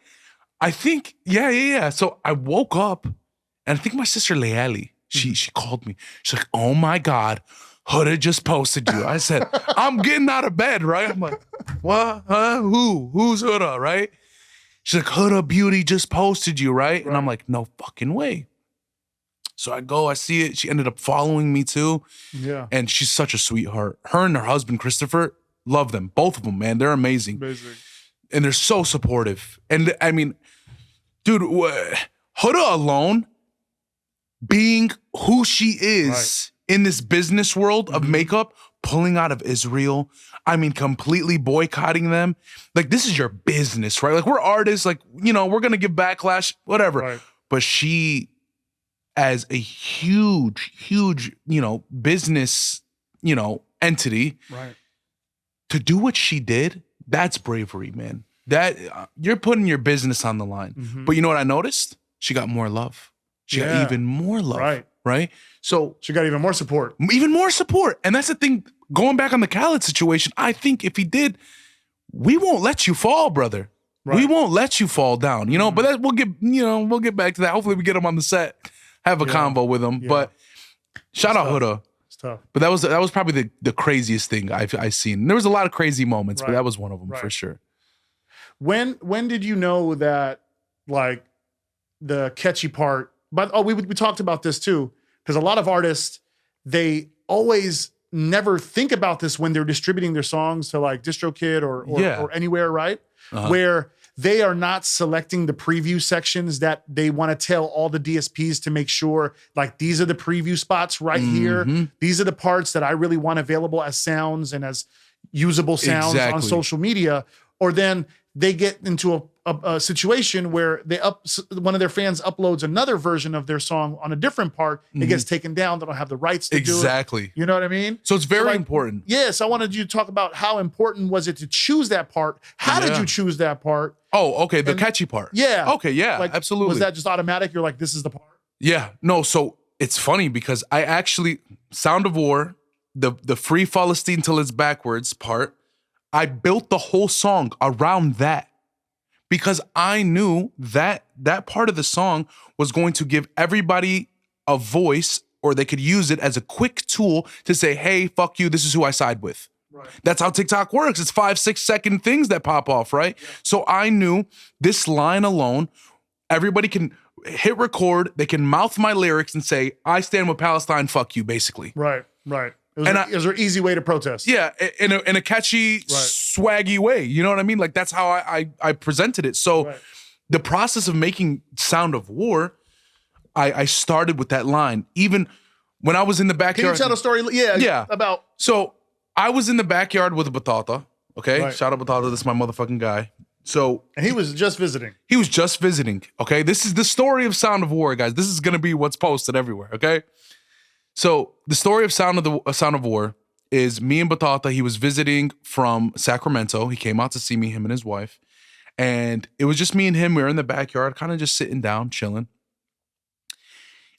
I think, yeah. So I woke up and I think my sister Leali, she called me. She's like, oh my God, Huda just posted you. I said, I'm getting out of bed, right? I'm like, what? Huh? Who's Huda, right? She's like, Huda Beauty just posted you, right? And I'm like, no fucking way. So I go, I see it. She ended up following me too. Yeah. And she's such a sweetheart. Her and her husband, Christopher, love them. Both of them, man. They're amazing. Amazing. And they're so supportive. And I mean, dude, Huda alone, being who she is in this business world of makeup, pulling out of Israel. I mean, completely boycotting them. Like, this is your business, right? Like, we're artists, like, you know, we're gonna give backlash, whatever. Right. But she, as a huge, you know, business, you know, entity, right, to do what she did, that's bravery, man. That you're putting your business on the line. Mm-hmm. But you know what I noticed? She got more love. She got even more love. Right. So she got even more support. Even more support. And that's the thing. Going back on the Khaled situation, I think if he did, we won't let you fall, brother. Right. We won't let you fall down. You know, but that, we'll get back to that. Hopefully we get him on the set, have a convo with him. Yeah. But shout out Huda. It's tough. But that was probably the craziest thing I've seen. There was a lot of crazy moments, but that was one of them for sure. When did you know that, like, the catchy part? But we talked about this too, because a lot of artists, they always never think about this when they're distributing their songs to like DistroKid or anywhere, right? Where they are not selecting the preview sections that they want to tell all the DSPs to make sure, like, these are the preview spots right here. These are the parts that I really want available as sounds and as usable sounds on social media. Or then they get into a situation where one of their fans uploads another version of their song on a different part. It gets taken down. They don't have the rights to do it. You know what I mean? So it's very important. Yes. I wanted you to talk about how important was it to choose that part? How did you choose that part? Oh, okay. The catchy part. Yeah. Okay. Yeah, like, absolutely. Was that just automatic? You're like, this is the part? Yeah. No. So it's funny because I actually, Sound of War, the Free Palestine Till It's Backwards part, I built the whole song around that. Because I knew that that part of the song was going to give everybody a voice, or they could use it as a quick tool to say, hey, fuck you, this is who I side with. Right. That's how TikTok works. It's 5-6 second things that pop off, right? Yeah. So I knew this line alone, everybody can hit record, they can mouth my lyrics and say, I stand with Palestine, fuck you, basically. Right. It was an easy way to protest. Yeah, in a catchy, swaggy way. You know what I mean? Like, that's how I presented it. So the process of making Sound of War, I started with that line. Even when I was in the backyard. Can you tell the story? Yeah. About. So I was in the backyard with a Batata. Okay? Right. Shout out Batata. This is my motherfucking guy. And he was just visiting. He was just visiting. Okay? This is the story of Sound of War, guys. This is going to be what's posted everywhere. Okay? So the story of Sound of War is me and Batata. He was visiting from Sacramento. He came out to see me, him and his wife. And it was just me and him. We were in the backyard, kind of just sitting down, chilling.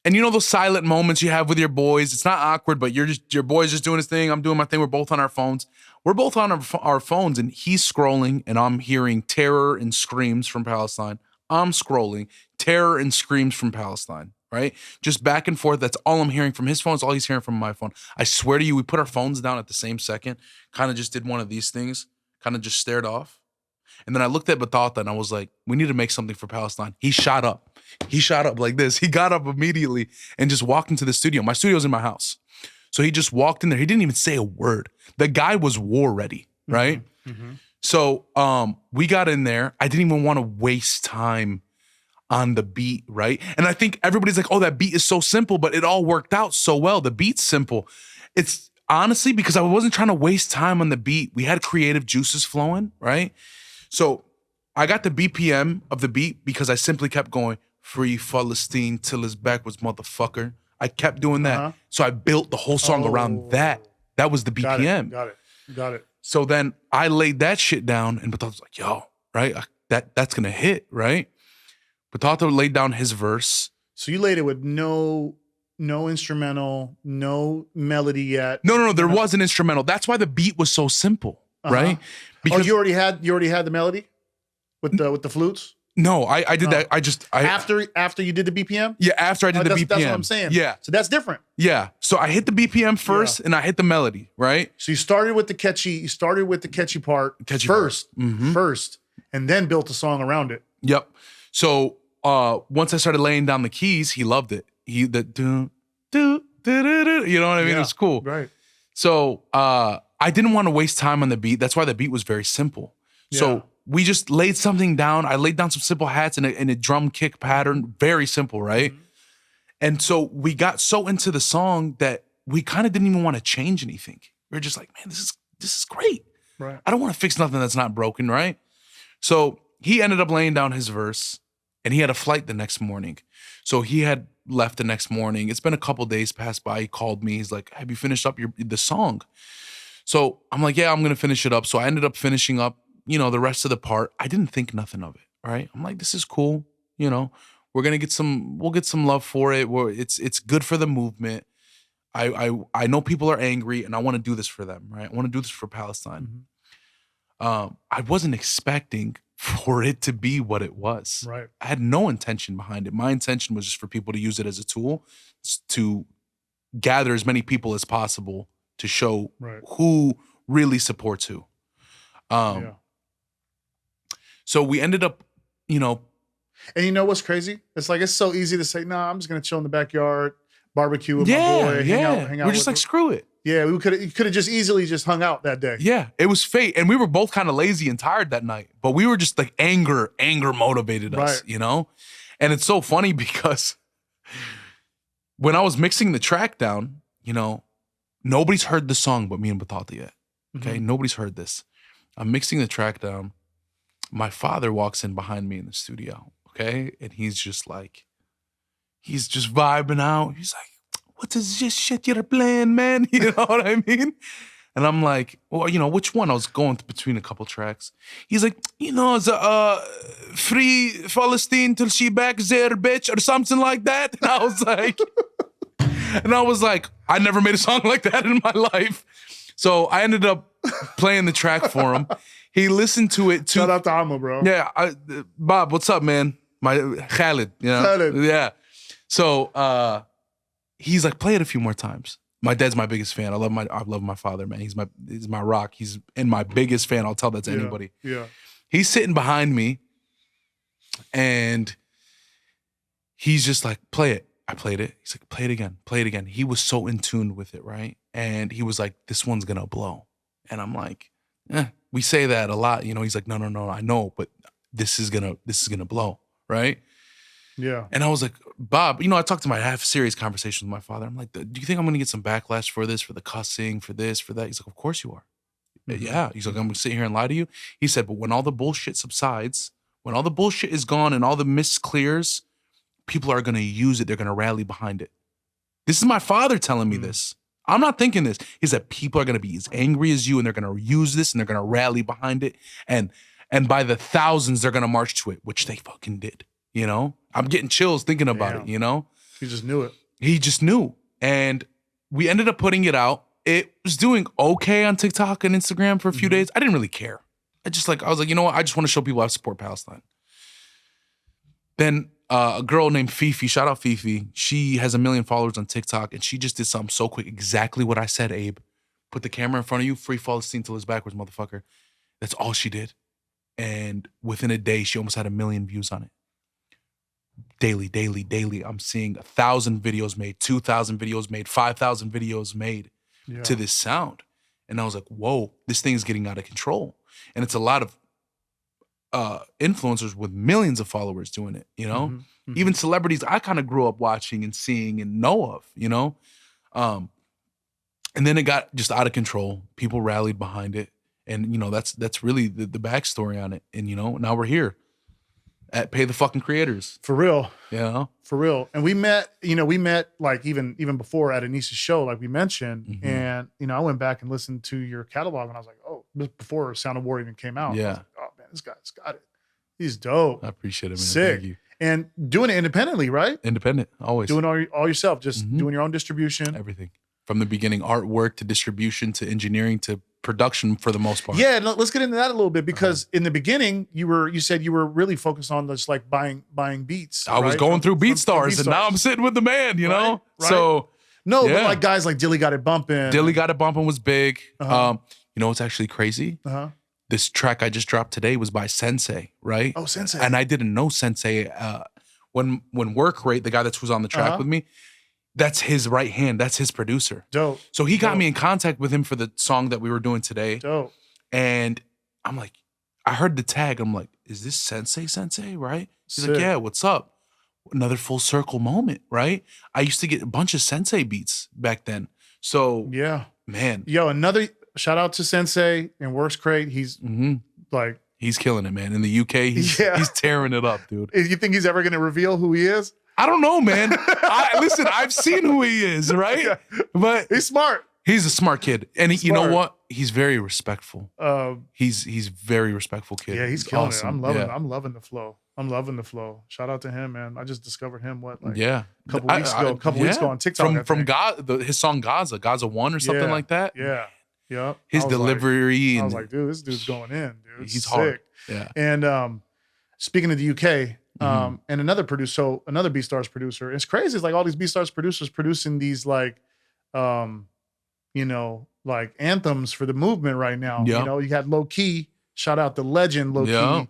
And you know those silent moments you have with your boys? It's not awkward, but your boy's just doing his thing. I'm doing my thing. We're both on our phones. We're both on our phones, and he's scrolling, and I'm hearing terror and screams from Palestine. I'm scrolling, terror and screams from Palestine. Right? Just back and forth. That's all I'm hearing from his phone. It's all he's hearing from my phone. I swear to you, we put our phones down at the same second, kind of just did one of these things, kind of just stared off. And then I looked at Batata and I was like, we need to make something for Palestine. He shot up. He shot up like this. He got up immediately and just walked into the studio. My studio's in my house. So he just walked in there. He didn't even say a word. The guy was war ready, right? Mm-hmm. So we got in there. I didn't even want to waste time on the beat, right? And I think everybody's like, oh, that beat is so simple, but it all worked out so well. The beat's simple. It's honestly because I wasn't trying to waste time on the beat. We had creative juices flowing, right? So I got the BPM of the beat because I simply kept going, Free Palestine Till It's Backwards, motherfucker. I kept doing that. So I built the whole song around that. That was the BPM. Got it. So then I laid that shit down and Batata was like, yo, right? That's gonna hit, right? Batata laid down his verse. So you laid it with no instrumental, no melody yet. No. There was an instrumental. That's why the beat was so simple, right? Because you already had the melody with the flutes. No, I did that. After you did the BPM. Yeah, after I did the BPM. That's what I'm saying. Yeah, so that's different. Yeah, so I hit the BPM first, and I hit the melody, right? So you started with the catchy. Part first, and then built a song around it. Yep. So once I started laying down the keys, he loved it. You know what I mean? Yeah, it was cool. Right. So I didn't want to waste time on the beat. That's why the beat was very simple. Yeah. So we just laid something down. I laid down some simple hats in a drum kick pattern. Very simple, right? Mm-hmm. And so we got so into the song that we kind of didn't even want to change anything. We were just like, man, this is great. Right. I don't want to fix nothing that's not broken, right? So he ended up laying down his verse, and he had a flight the next morning. So he had left the next morning. It's been a couple days passed by. He called me. He's like, have you finished up the song? So I'm like, yeah, I'm going to finish it up. So I ended up finishing up, the rest of the part. I didn't think nothing of it, right? I'm like, this is cool. We're going to we'll get some love for it. It's good for the movement. I know people are angry, and I want to do this for them, right? I want to do this for Palestine. Mm-hmm. I wasn't expecting for it to be what it was. Right. I had no intention behind it. My intention was just for people to use it as a tool to gather as many people as possible to show who really supports who. So we ended up, And you know what's crazy? It's so easy to say, nah, I'm just going to chill in the backyard, barbecue with my boy, hang out. We're just like, screw it. Yeah, we could have just easily just hung out that day. Yeah, it was fate. And we were both kind of lazy and tired that night. But we were just like anger motivated us, And it's so funny because when I was mixing the track down, nobody's heard the song but me and Batata yet. Okay, Nobody's heard this. I'm mixing the track down. My father walks in behind me in the studio, okay? And he's just vibing out. He's like, what is this shit you're playing, man? You know what I mean? And I'm like, well, which one? I was going between a couple tracks. He's like, the free Palestine till she back there, bitch, or something like that. And I was like, I never made a song like that in my life. So I ended up playing the track for him. He listened to it too. Shout out to Amo, bro. Yeah, Bob, what's up, man? My Khaled, Khaled. Yeah. So he's like, play it a few more times. My dad's my biggest fan. I love my father, man. He's my rock. He's my biggest fan. I'll tell that to anybody. Yeah. He's sitting behind me, and he's just like, play it. I played it. He's like, play it again. Play it again. He was so in tune with it, right? And he was like, this one's gonna blow. And I'm like, we say that a lot, He's like, no, I know, but this is gonna blow, right? Yeah. And I was like, Bob, I talked to I have serious conversations with my father. I'm like, do you think I'm gonna get some backlash for this, for the cussing, for this, for that? He's like, of course you are. Mm-hmm. Yeah. He's like, I'm gonna sit here and lie to you. He said, but when all the bullshit subsides, when all the bullshit is gone and all the mist clears, people are gonna use it. They're gonna rally behind it. This is my father telling me this. I'm not thinking this. He said people are gonna be as angry as you, and they're gonna use this, and they're gonna rally behind it, and by the thousands they're gonna march to it, which they fucking did. I'm getting chills thinking about it. He just knew it. He just knew, and we ended up putting it out. It was doing okay on TikTok and Instagram for a few days. I didn't really care. I was like, you know what? I just want to show people I support Palestine. Then a girl named Fifi, shout out Fifi. She has 1 million followers on TikTok, and she just did something so quick. Exactly what I said, Abe. Put the camera in front of you, free Palestine till it's backwards, motherfucker. That's all she did. And within a day, she almost had 1 million views on it. Daily. I'm seeing 1,000 videos made, 2,000 videos made, 5,000 videos made to this sound. And I was like, whoa, this thing is getting out of control. And it's a lot of influencers with millions of followers doing it, Even celebrities I kind of grew up watching and seeing and know of, and then it got just out of control. People rallied behind it. And, that's really the backstory on it. And, now we're here at Pay the Fucking Creators. For real. Yeah. For real. And we met like even before at Anissa's show, like we mentioned. And, I went back and listened to your catalog, and I was like, oh, before Sound of War even came out. Yeah. I was like, oh man, this guy's got it. He's dope. I appreciate it, man. Sick. Thank you. And doing it independently, right? Independent, always. Doing all yourself, just doing your own distribution. Everything. From the beginning, artwork to distribution to engineering to production for the most part. Yeah, let's get into that a little bit, because in the beginning you said you were really focused on just like buying beats. I was going through BeatStars, and now I'm sitting with the man, know? Right. So but like guys like Dilly Got It Bumpin'. Dilly Got It Bumpin' was big. What's actually crazy? This track I just dropped today was by Sensei, right? Oh, Sensei. And I didn't know Sensei. When Work Rate, the guy that was on the track with me, that's his right hand. That's his producer. Dope. So he got me in contact with him for the song that we were doing today. Dope. And I'm like, I heard the tag. I'm like, is this Sensei, right? He's Sick. like, yeah, what's up? Another full circle moment, right? I used to get a bunch of Sensei beats back then. So yeah, Man. Yo, another shout out to Sensei and Works Crate. He's like, he's killing it, man. In the UK, he's tearing it up, dude. You think he's ever going to reveal who he is? I don't know, man. Listen, I've seen who he is, right? Yeah. But He's smart. he's a smart kid, and you know what? He's very respectful. He's very respectful kid. Yeah, he's killing it. I'm loving the flow. Shout out to him, man. I just discovered him a couple weeks ago on TikTok. From his song Gaza 1 or something like that. Yeah. Yep. His delivery. I was like, dude, this dude's going in, dude. He's sick. hard. Yeah. And speaking of the UK, and another producer, so another BeatStars producer. It's crazy. It's like all these BeatStars producers producing these like anthems for the movement right now. Yeah. You know, you had Low Key, shout out the legend Low Key.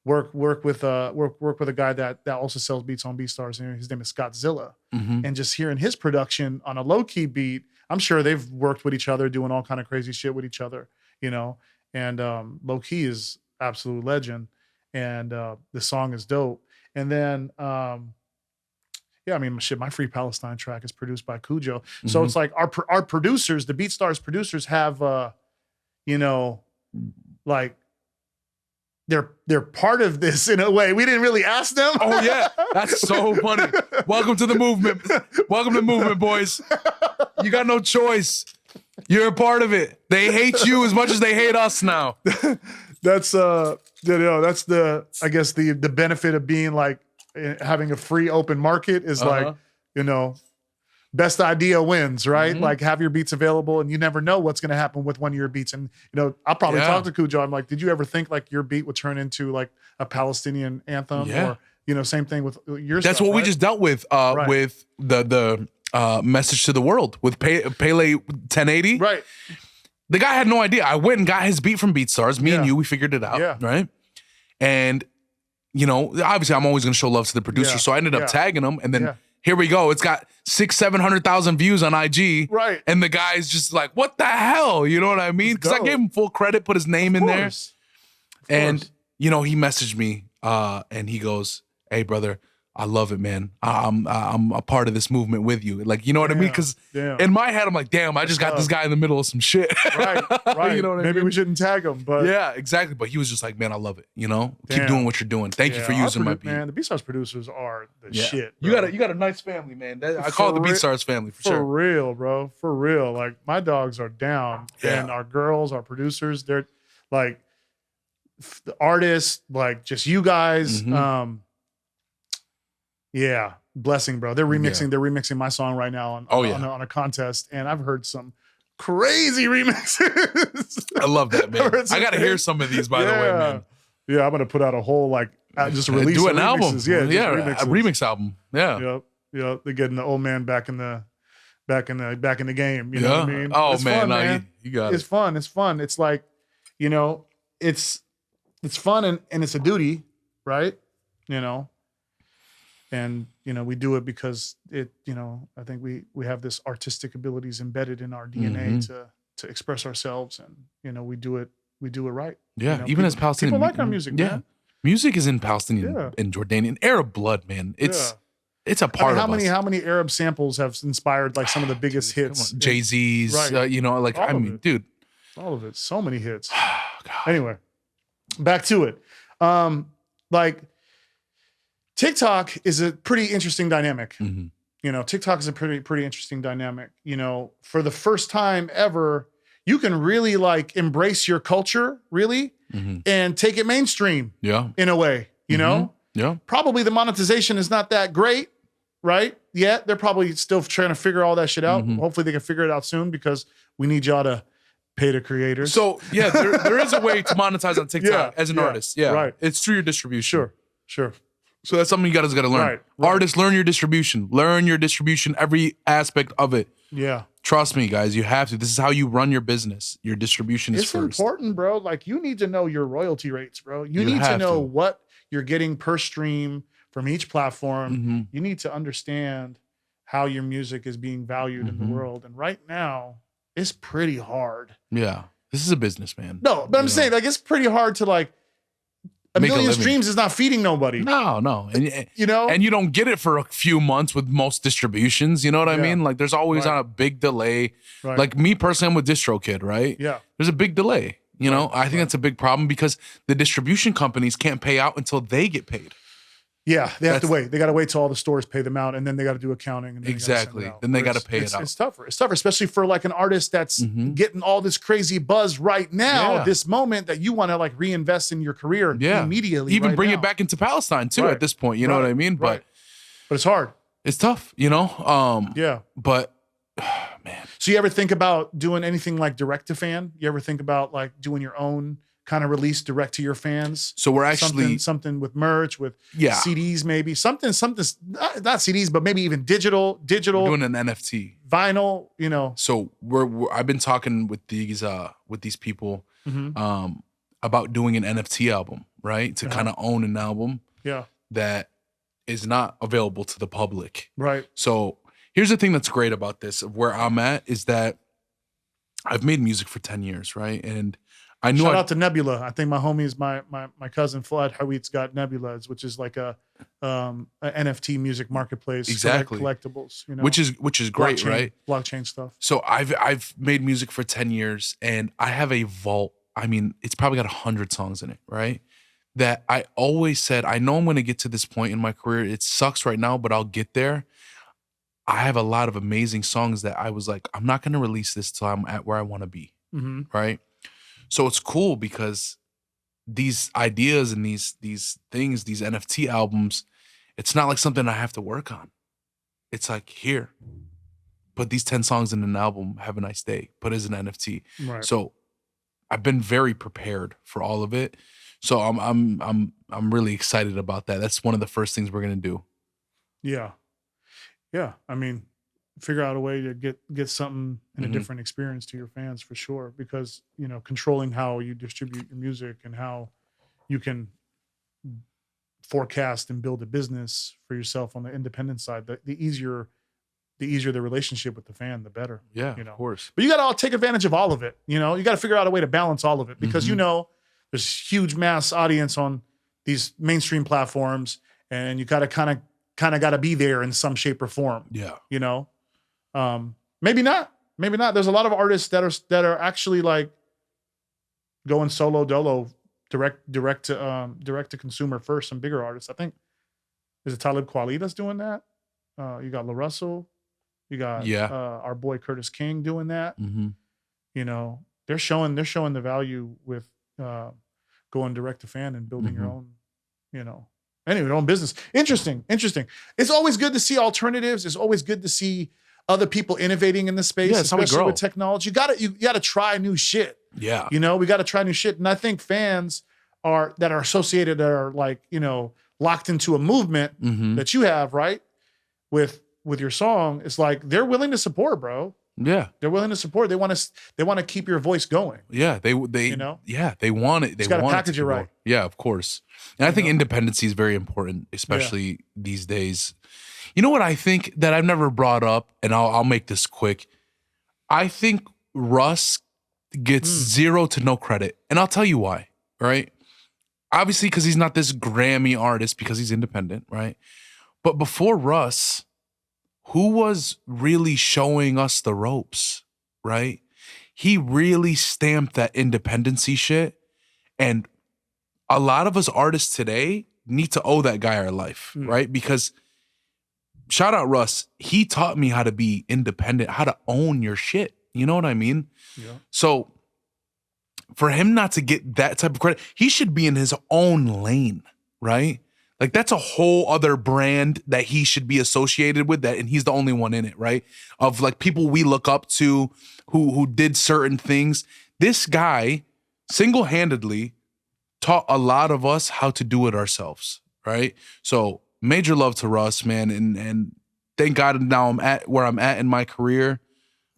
Work with a guy that also sells beats on BeatStars, and his name is Scott Zilla. And just hearing his production on a Low Key beat, I'm sure they've worked with each other, doing all kind of crazy shit with each other, you know. And Low Key is absolute legend, and the song is dope. And then my Free Palestine track is produced by Cujo. So it's like our producers, the BeatStars producers, have like they're part of this in a way. We didn't really ask them. Oh yeah, that's so funny. Welcome to the movement. Welcome to the movement, boys. You got no choice. You're a part of it. They hate you as much as they hate us now. That's the I guess the benefit of being like having a free open market is like, best idea wins, right? Like have your beats available, and you never know what's going to happen with one of your beats. And I'll probably talk to Cujo. I'm like, did you ever think like your beat would turn into like a Palestinian anthem? Or same thing with your That's stuff, what we right? just dealt with with the message to the world with Pele 1080. Right. The guy had no idea. I went and got his beat from BeatStars. Me and you, we figured it out. Yeah. Right. And obviously I'm always going to show love to the producer. So I ended up tagging him, and then here we go. It's got 600,000-700,000 views on IG. Right. And the guy's just like, what the hell? You know what I mean? Because I gave him full credit, put his name in there. And, he messaged me and he goes, hey, brother, I love it, man. I'm a part of this movement with you. Like, you know what I mean? Because in my head, I'm like, damn, I just got this guy in the middle of some shit. Right. You know what I mean? Maybe we shouldn't tag him, but yeah, exactly. But he was just like, man, I love it. Keep doing what you're doing. Thank you for using my beat. Man, the BeatStars producers are the shit. Bro. You got a nice family, man. I call it the BeatStars family for sure. For real, bro. For real. Like my dogs are down, and our girls, our producers, they're like the artists, like just you guys. Yeah, blessing, bro. They're remixing. They're remixing my song right now on a contest, and I've heard some crazy remixes. I love that, man. I got to hear some of these, by the way, man. Yeah, I'm gonna put out a whole just a release. Do an album. Yeah, a remix album. Yeah. Yep. They're getting the old man back in the game. You know what I mean? Oh it's man, fun, man. You got it. It's fun. It's fun. It's like, it's fun and it's a duty, right? And we do it because I think we have this artistic abilities embedded in our DNA to express ourselves, and we do it right. Yeah, even as Palestinian, people like our music. Yeah, man. Music is in Palestinian and Jordanian Arab blood, man. It's a part of us. How many Arab samples have inspired like some of the biggest hits? Jay-Z's, right. Dude, all of it. So many hits. Anyway, back to it. TikTok is a pretty interesting dynamic. TikTok is a pretty interesting dynamic. For the first time ever, you can really like embrace your culture, really, and take it mainstream. Yeah. In a way, Yeah. Probably the monetization is not that great, right? Yet they're probably still trying to figure all that shit out. Hopefully they can figure it out soon, because we need y'all to pay the creators. So yeah, there is a way to monetize on TikTok as an artist. Yeah. Right. It's through your distribution. Sure. So that's something you guys got to learn. Right. Artists, learn your distribution. Learn your distribution, every aspect of it. Yeah. Trust me, guys. You have to. This is how you run your business. Your distribution is first. It's important, bro. Like, you need to know your royalty rates, bro. You need to know what you're getting per stream from each platform. You need to understand how your music is being valued in the world. And right now, it's pretty hard. Yeah. This is a business, man. No, but I'm saying, like, it's pretty hard to, like, A make million living. streams is not feeding nobody. No. And, you know? And you don't get it for a few months with most distributions. You know what I Yeah. mean? Like there's always Right. on a big delay. Right. Like me personally, I'm with DistroKid, right? Yeah. There's a big delay. You know, I think that's a big problem because the distribution companies can't pay out until they get paid. Yeah, they have to wait. They got to wait till all the stores pay them out, and then they got to do accounting. And then Exactly. Then they got to pay it out. It's tougher. It's tougher, especially for like an artist that's getting all this crazy buzz right now, Yeah. this moment that you want to like reinvest in your career immediately. Even right bring now. it back into Palestine too Right. at this point. You know what I mean? Right. But it's hard. It's tough, you know? Yeah. But man. So you ever think about doing anything like direct to fan? You ever think about like doing your own kind of release direct to your fans? So we're actually something with merch, with Yeah. CDs, maybe something not CDs, but maybe even digital we're doing an NFT. vinyl. You know, So I've been talking with these people Mm-hmm. about doing an NFT album, right? To kind of own an album yeah, that is not available to the public. right, So here's the thing that's great about this, of where I'm at, is that I've made music for 10 years, right? And I knew Shout out to Nebula. I think my homies, my cousin Flood Hawit's got Nebulas, which is like a NFT music marketplace, for, like, Exactly. collectibles. You know, which is great, blockchain, right? Blockchain stuff. So I've made music for 10 years and I have a vault. I mean, it's probably got 100 songs in it, right? That I always said, I know I'm going to get to this point in my career. It sucks right now, but I'll get there. I have a lot of amazing songs that I was like, I'm not going to release this till I'm at where I want to be, Mm-hmm. right? So it's cool because these ideas and these things, these NFT albums, it's not like something I have to work on. It's like, here, put these 10 songs in an album, have a nice day, put it as an NFT. Right. So I've been very prepared for all of it. So I'm really excited about that. That's one of the first things we're gonna do. Yeah. Yeah. I mean, figure out a way to get something in a different experience to your fans for sure. Because, you know, controlling how you distribute your music and how you can forecast and build a business for yourself on the independent side, the easier the relationship with the fan, the better. Yeah, you know? of course. But you got to all take advantage of all of it. You know, you got to figure out a way to balance all of it because, you know, there's huge mass audience on these mainstream platforms and you got to kind of got to be there in some shape or form. Yeah. You know, maybe not. There's a lot of artists that are actually like going solo dolo, direct to consumer first. Some bigger artists, I think. Is it Talib Kweli that's doing that? You got La Russell. You got our boy Curtis King doing that. Mm-hmm. You know, they're showing the value with going direct to fan and building your own, you know, anyway, your own business. Interesting. It's always good to see alternatives. It's always good to see other people innovating in the space, especially with technology. You gotta try new shit. Yeah. You know, we gotta try new shit. And I think fans that are associated, that are like, you know, locked into a movement that you have, right? With your song, it's like they're willing to support, bro. Yeah. They're willing to support. They want to keep your voice going. Yeah, they you know? Yeah, they want it. They got to want package it right. Yeah, of course. And I think independency is very important, especially these days. You know what I think that I've never brought up, and I'll make this quick. I think Russ gets zero to no credit, and I'll tell you why. Right? Obviously, because he's not this Grammy artist, because he's independent, right? But before Russ, who was really showing us the ropes, right? He really stamped that independency shit. And a lot of us artists today need to owe that guy our life, right? Because shout out Russ, he taught me how to be independent, how to own your shit. You know what I mean? Yeah. So for him not to get that type of credit, he should be in his own lane, right? Like that's a whole other brand that he should be associated with, that, and he's the only one in it, right? Of like people we look up to who did certain things. This guy single-handedly taught a lot of us how to do it ourselves, right? So major love to Russ, man, and thank God now I'm at where I'm at in my career.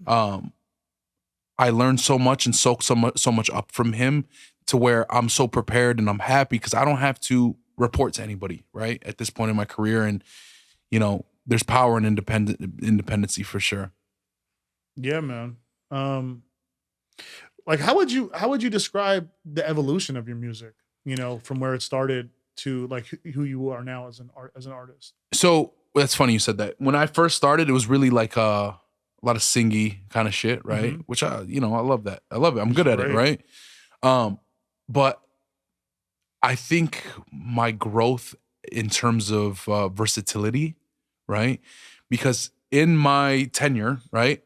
I learned so much and soaked so much up from him to where I'm so prepared and I'm happy because I don't have to report to anybody, right? At this point in my career. And, you know, there's power in independency for sure. Yeah, man. Like how would you describe the evolution of your music? you know, from where it started to like who you are now as an artist? So that's funny you said that. When I first started, it was really like a lot of singy kind of shit, right? Which I love that. I love it. I'm good at it, right? But I think my growth in terms of versatility, right? Because in my tenure, right,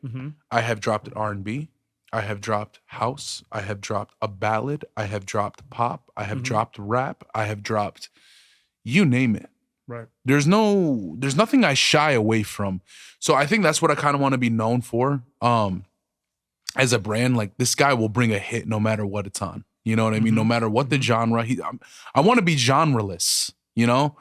I have dropped an R&B, I have dropped house, I have dropped a ballad, I have dropped pop, I have dropped rap, I have dropped, you name it. Right. There's nothing I shy away from. So I think that's what I kind of want to be known for. As a brand, like this guy will bring a hit no matter what it's on. You know what I mean? No matter what the genre, I want to be genreless, you know?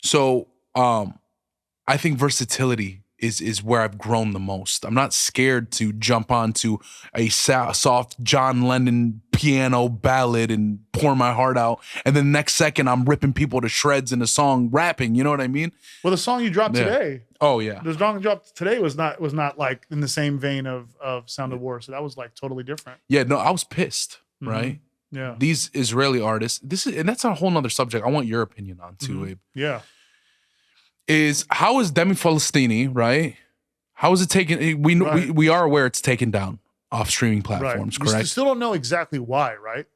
So I think versatility is where I've grown the most. I'm not scared to jump onto a soft John Lennon piano ballad and pour my heart out, and then next second I'm ripping people to shreds in a song rapping. You know what I mean? Well, the song you dropped today. Oh yeah, the song you dropped today was not like in the same vein of Sound of War. So that was like totally different. Yeah, no, I was pissed, right? Yeah. These Israeli artists, and that's a whole nother subject I want your opinion on too, Abe. Yeah. Is how is Demi Palestini, right? How is it taken? We are aware it's taken down off streaming platforms, correct? We still don't know exactly why, right?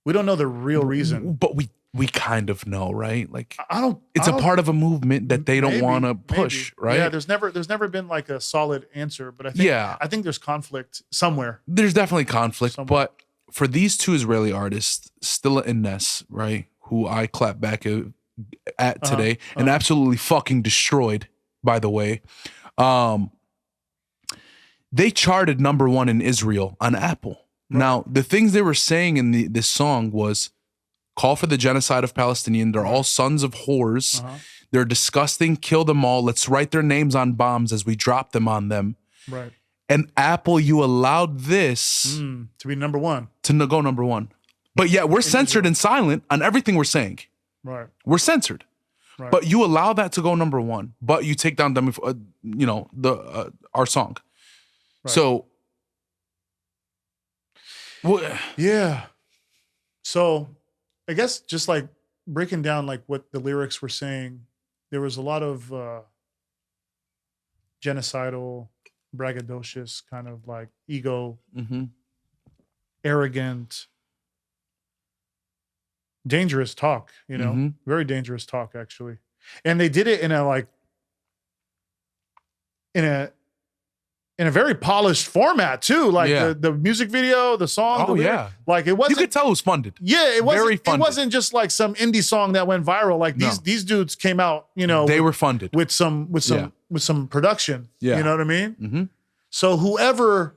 We don't know the real reason. But we kind of know, right? Like it's a a part of a movement that they don't want to push, right? Yeah, there's never been like a solid answer, but I think there's conflict somewhere. There's definitely conflict, but for these two Israeli artists, Stilla and Ness, right, who I clap back at today and absolutely fucking destroyed, by the way. They charted #1 in Israel on Apple. Right. Now, the things they were saying in this song was call for the genocide of Palestinians. They're all sons of whores. They're disgusting. Kill them all. Let's write their names on bombs as we drop them on them. Right. And Apple, you allowed this to be #1. To go #1. But yet we're censored and silent on everything we're saying. Right. We're censored. Right. But you allow that to go #1. But you take down them, our song. Right. So, yeah. So, I guess just like breaking down like what the lyrics were saying, there was a lot of genocidal, braggadocious, kind of like ego, arrogant, dangerous talk, you know, very dangerous talk actually. And they did it in a very polished format too. Like the music video, the song. Like it wasn't, you could tell it was funded. Yeah, it wasn't. Very funded. It wasn't just like some indie song that went viral. Like these dudes came out, you know, they were funded with some production. Yeah. You know what I mean? So whoever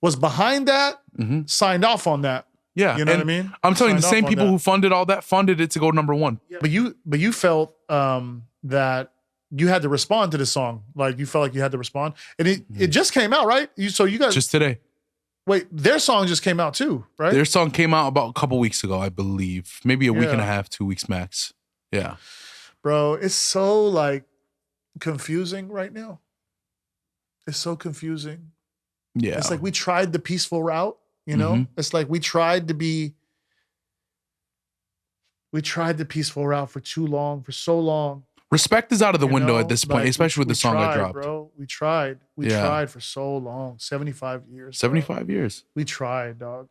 was behind that signed off on that. Yeah. You know what I mean? I'm telling you, the same people who funded all that funded it to go #1. Yeah. But you felt that you had to respond to the song. Like you felt like you had to respond. And it just came out, right? So you guys just today. Wait, their song just came out too, right? Their song came out about a couple weeks ago, I believe. Maybe a week and a half, 2 weeks max. Yeah. Bro, it's so like confusing right now. It's so confusing. Yeah. It's like we tried the peaceful route, you know? It's like we tried the peaceful route for so long. Respect is out of the window at this point, like, especially with the song I dropped. Bro, we tried. We tried for so long. 75 years. 75 years. We tried, dog.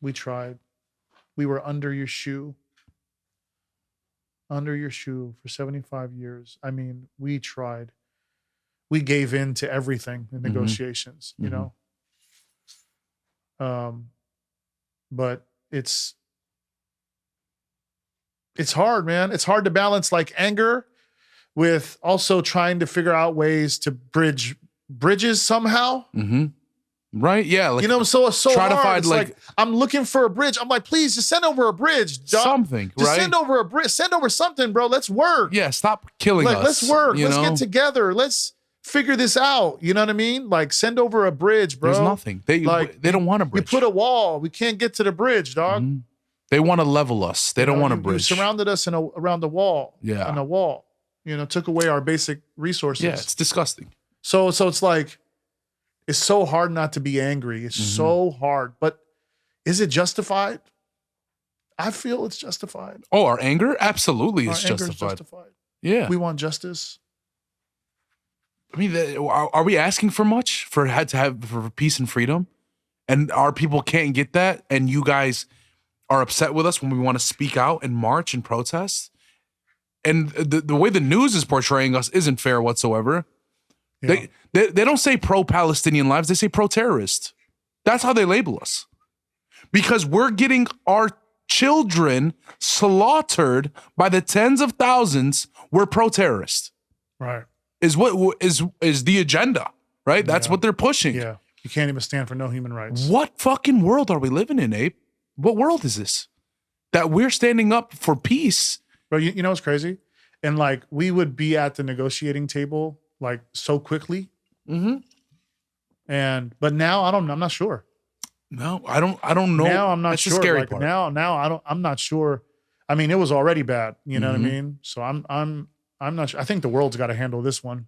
We tried. We were under your shoe. Under your shoe for 75 years. I mean, we tried. We gave in to everything in negotiations, you know? But it's hard, man. It's hard to balance like anger with also trying to figure out ways to bridge bridges somehow. Right? Yeah. Like, you know, so try hard. To find it's like I'm looking for a bridge. I'm like, please just send over a bridge, dog. Something, just right? Send over a bridge. Send over something, bro. Let's work. Yeah, stop killing us. Let's work. Let's get together. Let's figure this out. You know what I mean? Like send over a bridge, bro. There's nothing. They don't want a bridge. You put a wall. We can't get to the bridge, dog. They want to level us. They don't want a bridge. You surrounded us around the wall. Yeah. On a wall. You know, took away our basic resources. Yeah, it's disgusting. So it's like, it's so hard not to be angry. It's so hard. But is it justified? I feel it's justified. Oh, our anger? Absolutely, it's Our anger is justified. Yeah. We want justice. I mean, are we asking for much for peace and freedom? And our people can't get that, and you guys are upset with us when we want to speak out and march and protest? And the way the news is portraying us isn't fair whatsoever. Yeah. They don't say pro-Palestinian lives, they say pro-terrorist. That's how they label us. Because we're getting our children slaughtered by the tens of thousands, we're pro-terrorist. Right. Is what is the agenda, right? That's what they're pushing. Yeah. You can't even stand for no human rights. What fucking world are we living in, Abe? What world is this? That we're standing up for peace. Bro, you know what's crazy? And like, we would be at the negotiating table like so quickly. Mm-hmm. But now I'm not sure. No, I don't know. Now I'm not That's sure. the scary like part. Now I'm not sure. I mean, it was already bad. You know what I mean? So I'm not sure. I think the world's got to handle this one.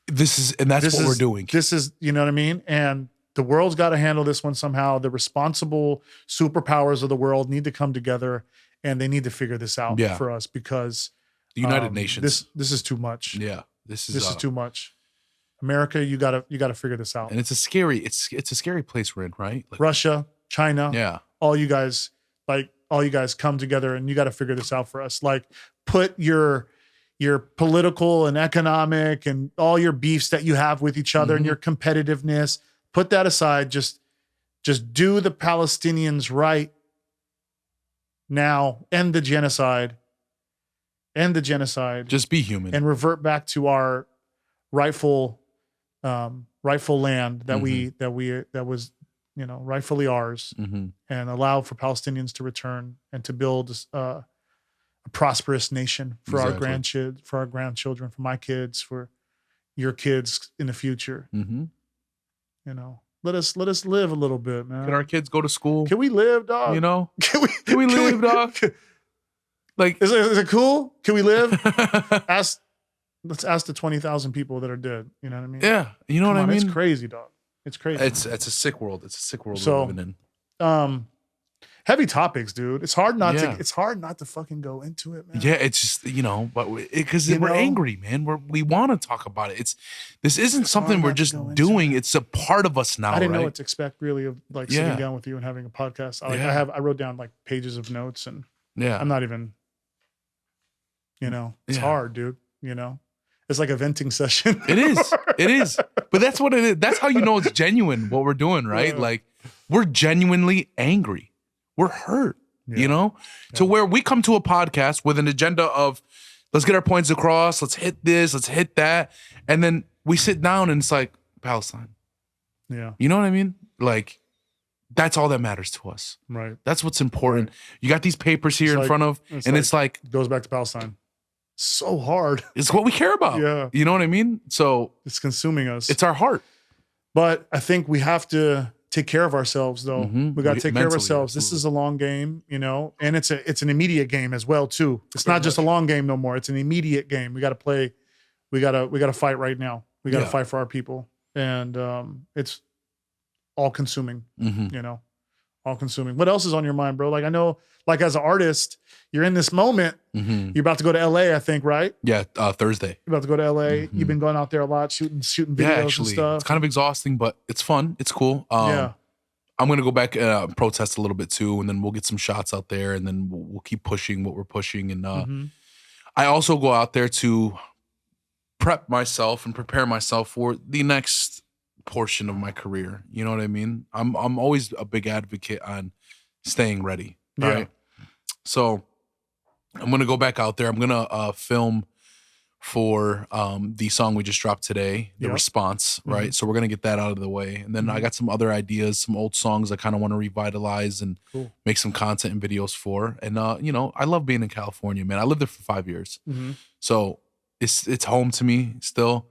That's what we're doing. This is, you know what I mean? And the world's got to handle this one somehow. The responsible superpowers of the world need to come together, and they need to figure this out for us, because the United Nations. This is too much. Yeah, this is too much. America, you gotta figure this out. And it's a scary place we're in, right? Like, Russia, China, yeah. All you guys come together, and you got to figure this out for us. Like, put your political and economic and all your beefs that you have with each other and your competitiveness, put that aside. Just do the Palestinians right now. End the genocide. Just be human and revert back to our rightful land that was, rightfully ours, and allow for Palestinians to return and to build a prosperous nation for our grandchildren, for my kids, for your kids in the future. Let us live a little bit, man. Can our kids go to school? Can we live, dog? Can we live, dog? Like, is it cool? Can we live? Let's ask the 20,000 people that are dead. You know what I mean? Yeah. You know what I mean? It's crazy, dog. It's crazy. It's a sick world. It's a sick world we're living in. Heavy topics, dude. It's hard not to fucking go into it, man. Yeah, it's just, but because we're angry, man. We want to talk about it. This isn't something we're just doing. It's a part of us now. I didn't know what to expect, really, of like sitting down with you and having a podcast. I wrote down like pages of notes, and I'm not even, it's hard, dude. It's like a venting session. It is. But that's what it is. That's how you know it's genuine, what we're doing, right? Yeah. Like, we're genuinely angry. We're hurt, to where we come to a podcast with an agenda of, let's get our points across. Let's hit this. Let's hit that. And then we sit down and it's like, Palestine. Yeah. You know what I mean? Like, that's all that matters to us. Right. That's what's important. Right. You got these papers here in front of, and it's like. It goes back to Palestine. So hard. It's what we care about. Yeah. You know what I mean? So. It's consuming us. It's our heart. But I think we have to take care of ourselves, though. We got to take care of ourselves. Absolutely. This is a long game, and it's an immediate game as well, too. It's not just a long game no more. It's an immediate game. We got to play. We got to fight right now. We got to fight for our people, and it's all consuming. All consuming. What else is on your mind, bro? Like, I know, like, as an artist, you're in this moment. You're about to go to LA, I think, right? Yeah, Thursday. You're about to go to LA. You've been going out there a lot, shooting videos and stuff. It's kind of exhausting, but it's fun. It's cool. I'm gonna go back and protest a little bit too, and then we'll get some shots out there, and then we'll keep pushing what we're pushing. And I also go out there to prep myself and prepare myself for the next portion of my career. You know what I mean? I'm always a big advocate on staying ready. Right. So I'm gonna go back out there. I'm gonna film for the song we just dropped today, the response, right? So we're gonna get that out of the way, and then I got some other ideas, some old songs I kind of want to revitalize and make some content and videos for. And I love being in California, man. I lived there for 5 years, so it's home to me still.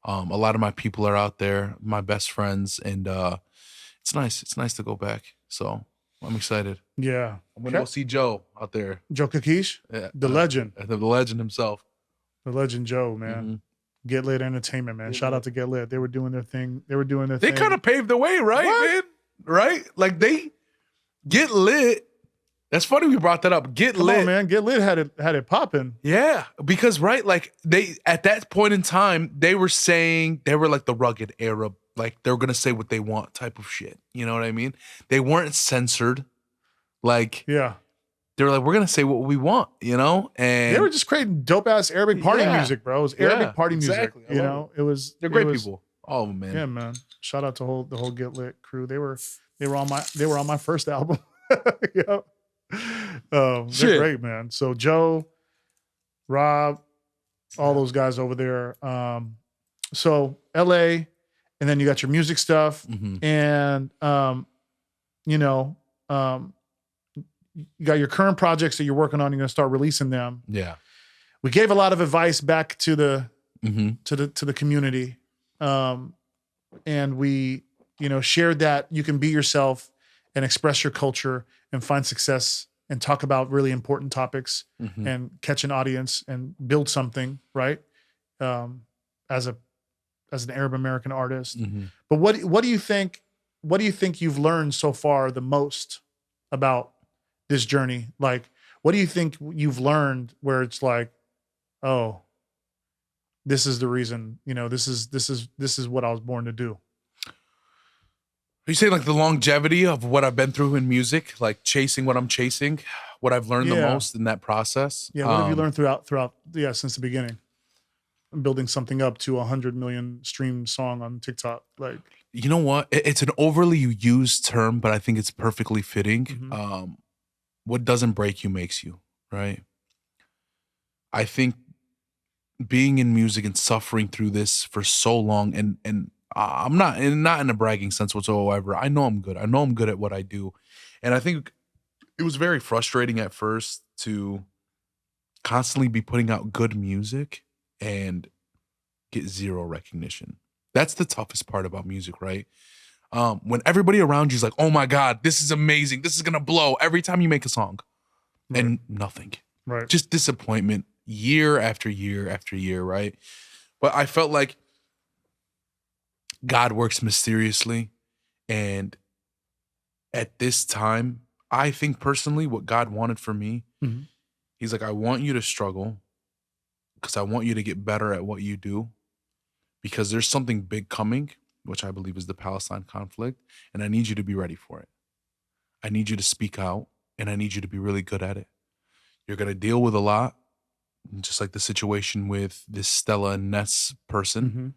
A lot of my people are out there, my best friends, and it's nice. It's nice to go back. So I'm excited. Yeah. I'm going to go see Joe out there. Joe Kakish? Yeah. The legend. The legend himself. The legend Joe, man. Get Lit Entertainment, man. Shout out to Get Lit. They were doing their thing. They kind of paved the way, right, man? Right? Like, they Get Lit That's funny we brought that up. Get Come Lit. on, man. Get Lit had it popping. Yeah, because right, like they at that point in time, they were saying they were like the rugged Arab, like they were gonna say what they want type of shit. You know what I mean? They weren't censored. Like Yeah. they were like, we're gonna say what we want, you know? And They were just creating dope ass Arabic party music, bro. It was Arabic party exactly. music. You know, it was. They're great people. All of them, man. Yeah, man. Shout out to the whole Get Lit crew. They were on my first album. Yeah. They're great, man. So Joe, Rob, all those guys over there. So LA, and then you got your music stuff, and you know, you got your current projects that you're working on. You're gonna start releasing them. Yeah. We gave a lot of advice back to the to the community, and we, you know, shared that you can be yourself and express your culture and find success and talk about really important topics and catch an audience and build something, right? As an Arab American artist. But what do you think you've learned so far the most about this journey? Like, what do you think you've learned where it's like, oh, this is the reason, you know, this is what I was born to do? Are you saying like the longevity of what I've been through in music, like chasing what I'm chasing, what I've learned the most in that process? Yeah, what have you learned throughout since the beginning? Building something up to 100 million stream song on TikTok. Like, you know what? It's an overly used term, but I think it's perfectly fitting. What doesn't break you makes you, right? I think being in music and suffering through this for so long, and I'm not in a bragging sense whatsoever. I know I'm good. I know I'm good at what I do. And I think it was very frustrating at first to constantly be putting out good music and get zero recognition. That's the toughest part about music, right? When everybody around you is like, oh my God, this is amazing. This is going to blow every time you make a song. Right. And nothing. Right. Just disappointment year after year after year, right? But I felt like God works mysteriously. And at this time, I think personally what God wanted for me, he's like, I want you to struggle because I want you to get better at what you do, because there's something big coming, which I believe is the Palestine conflict, and I need you to be ready for it. I need you to speak out, and I need you to be really good at it. You're going to deal with a lot, just like the situation with this Stella and Ness person,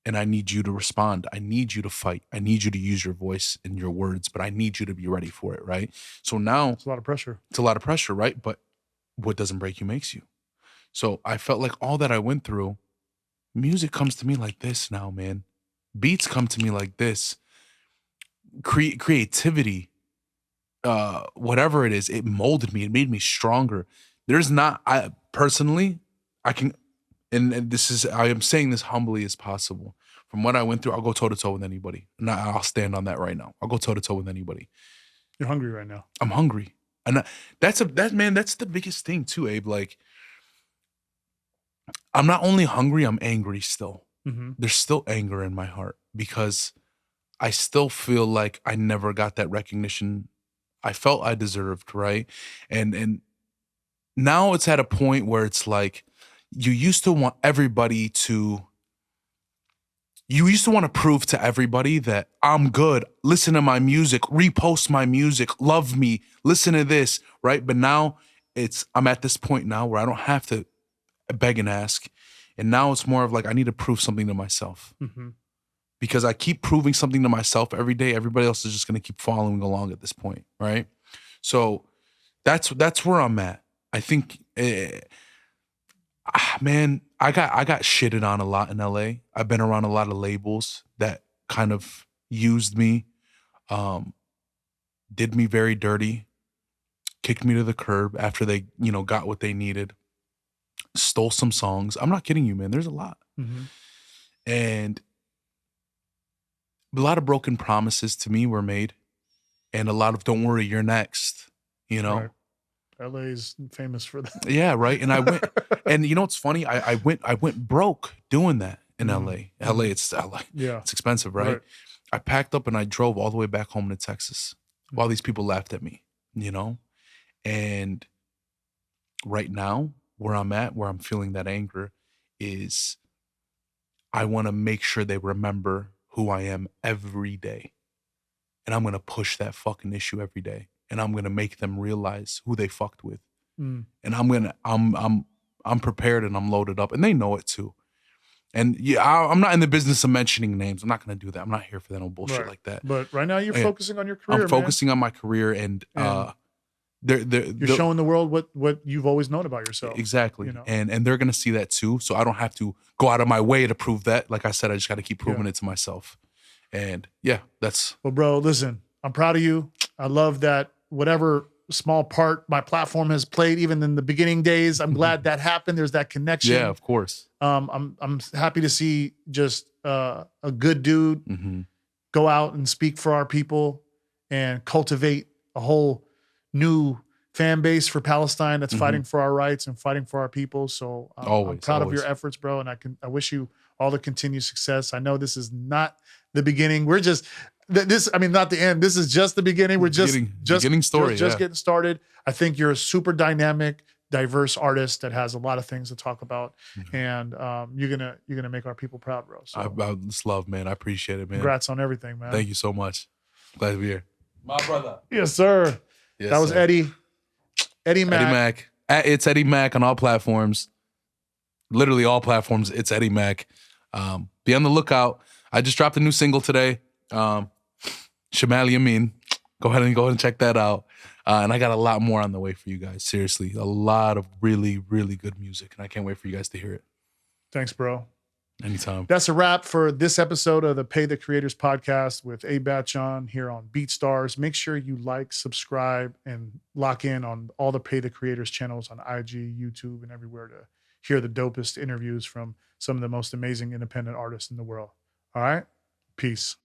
and I need you to respond. I need you to fight. I need you to use your voice and your words, but I need you to be ready for it, right? So now... It's a lot of pressure. It's a lot of pressure, right? But what doesn't break you makes you. So I felt like all that I went through, music comes to me like this now, man. Beats come to me like this. Creativity, whatever it is, it molded me. It made me stronger. There's not, I personally, I can, and this is, I am saying this humbly as possible. From what I went through, I'll go toe to toe with anybody. And I'll stand on that right now. I'll go toe to toe with anybody. You're hungry right now. I'm hungry. And that's the biggest thing too, Abe. Like, I'm not only hungry, I'm angry still. There's still anger in my heart because I still feel like I never got that recognition I felt I deserved, right? And now it's at a point where it's like you used to want to prove to everybody that I'm good, listen to my music, repost my music, love me, listen to this, right? But now I'm at this point now where I don't have to beg and ask. And now it's more of like, I need to prove something to myself. Because I keep proving something to myself every day. Everybody else is just going to keep following along at this point, right? So that's where I'm at. I think, man, I got shitted on a lot in LA. I've been around a lot of labels that kind of used me, did me very dirty, kicked me to the curb after they, got what they needed. Stole some songs. I'm not kidding you, man. There's a lot. And a lot of broken promises to me were made. And a lot of don't worry, you're next, Right. LA's famous for that. Yeah, right. And I went, and you know what's funny? I went broke doing that in LA. It's LA. Yeah. It's expensive, right? I packed up and I drove all the way back home to Texas while these people laughed at me, And right now, where I'm at, where I'm feeling that anger is I want to make sure they remember who I am every day. And I'm going to push that fucking issue every day. And I'm going to make them realize who they fucked with. And I'm prepared and I'm loaded up, and they know it too. And yeah, I'm not in the business of mentioning names. I'm not going to do that. I'm not here for that old bullshit like that. But right now you're focusing on your career. I'm focusing on my career, and you're showing the world what you've always known about yourself. Exactly. You know? And they're going to see that too. So I don't have to go out of my way to prove that. Like I said, I just got to keep proving it to myself. And yeah, that's. Well, bro, listen, I'm proud of you. I love that whatever small part my platform has played, even in the beginning days, I'm glad that happened. There's that connection. Yeah, of course. I'm happy to see just a good dude go out and speak for our people and cultivate a whole new fan base for Palestine that's fighting for our rights and fighting for our people. So I'm proud of your efforts, bro. And I wish you all the continued success. I know this is not the beginning. We're just not the end. This is just the beginning. We're just getting started. I think you're a super dynamic, diverse artist that has a lot of things to talk about, and you're gonna make our people proud, bro. So about this love, man. I appreciate it, man. Congrats on everything, man. Thank you so much. Glad to be here, my brother. Yes, sir. Yes, that was Eddy Mack. Eddy Mack. It's Eddy Mack on all platforms. Literally all platforms. It's Eddy Mack. Be on the lookout. I just dropped a new single today. Shamal Yamin. Go ahead and check that out. And I got a lot more on the way for you guys. Seriously, a lot of really, really good music. And I can't wait for you guys to hear it. Thanks, bro. Anytime. That's a wrap for this episode of the Pay the Creators podcast with A-Batch here on BeatStars. Make sure you like, subscribe, and lock in on all the Pay the Creators channels on IG, YouTube, and everywhere to hear the dopest interviews from some of the most amazing independent artists in the world. All right? Peace.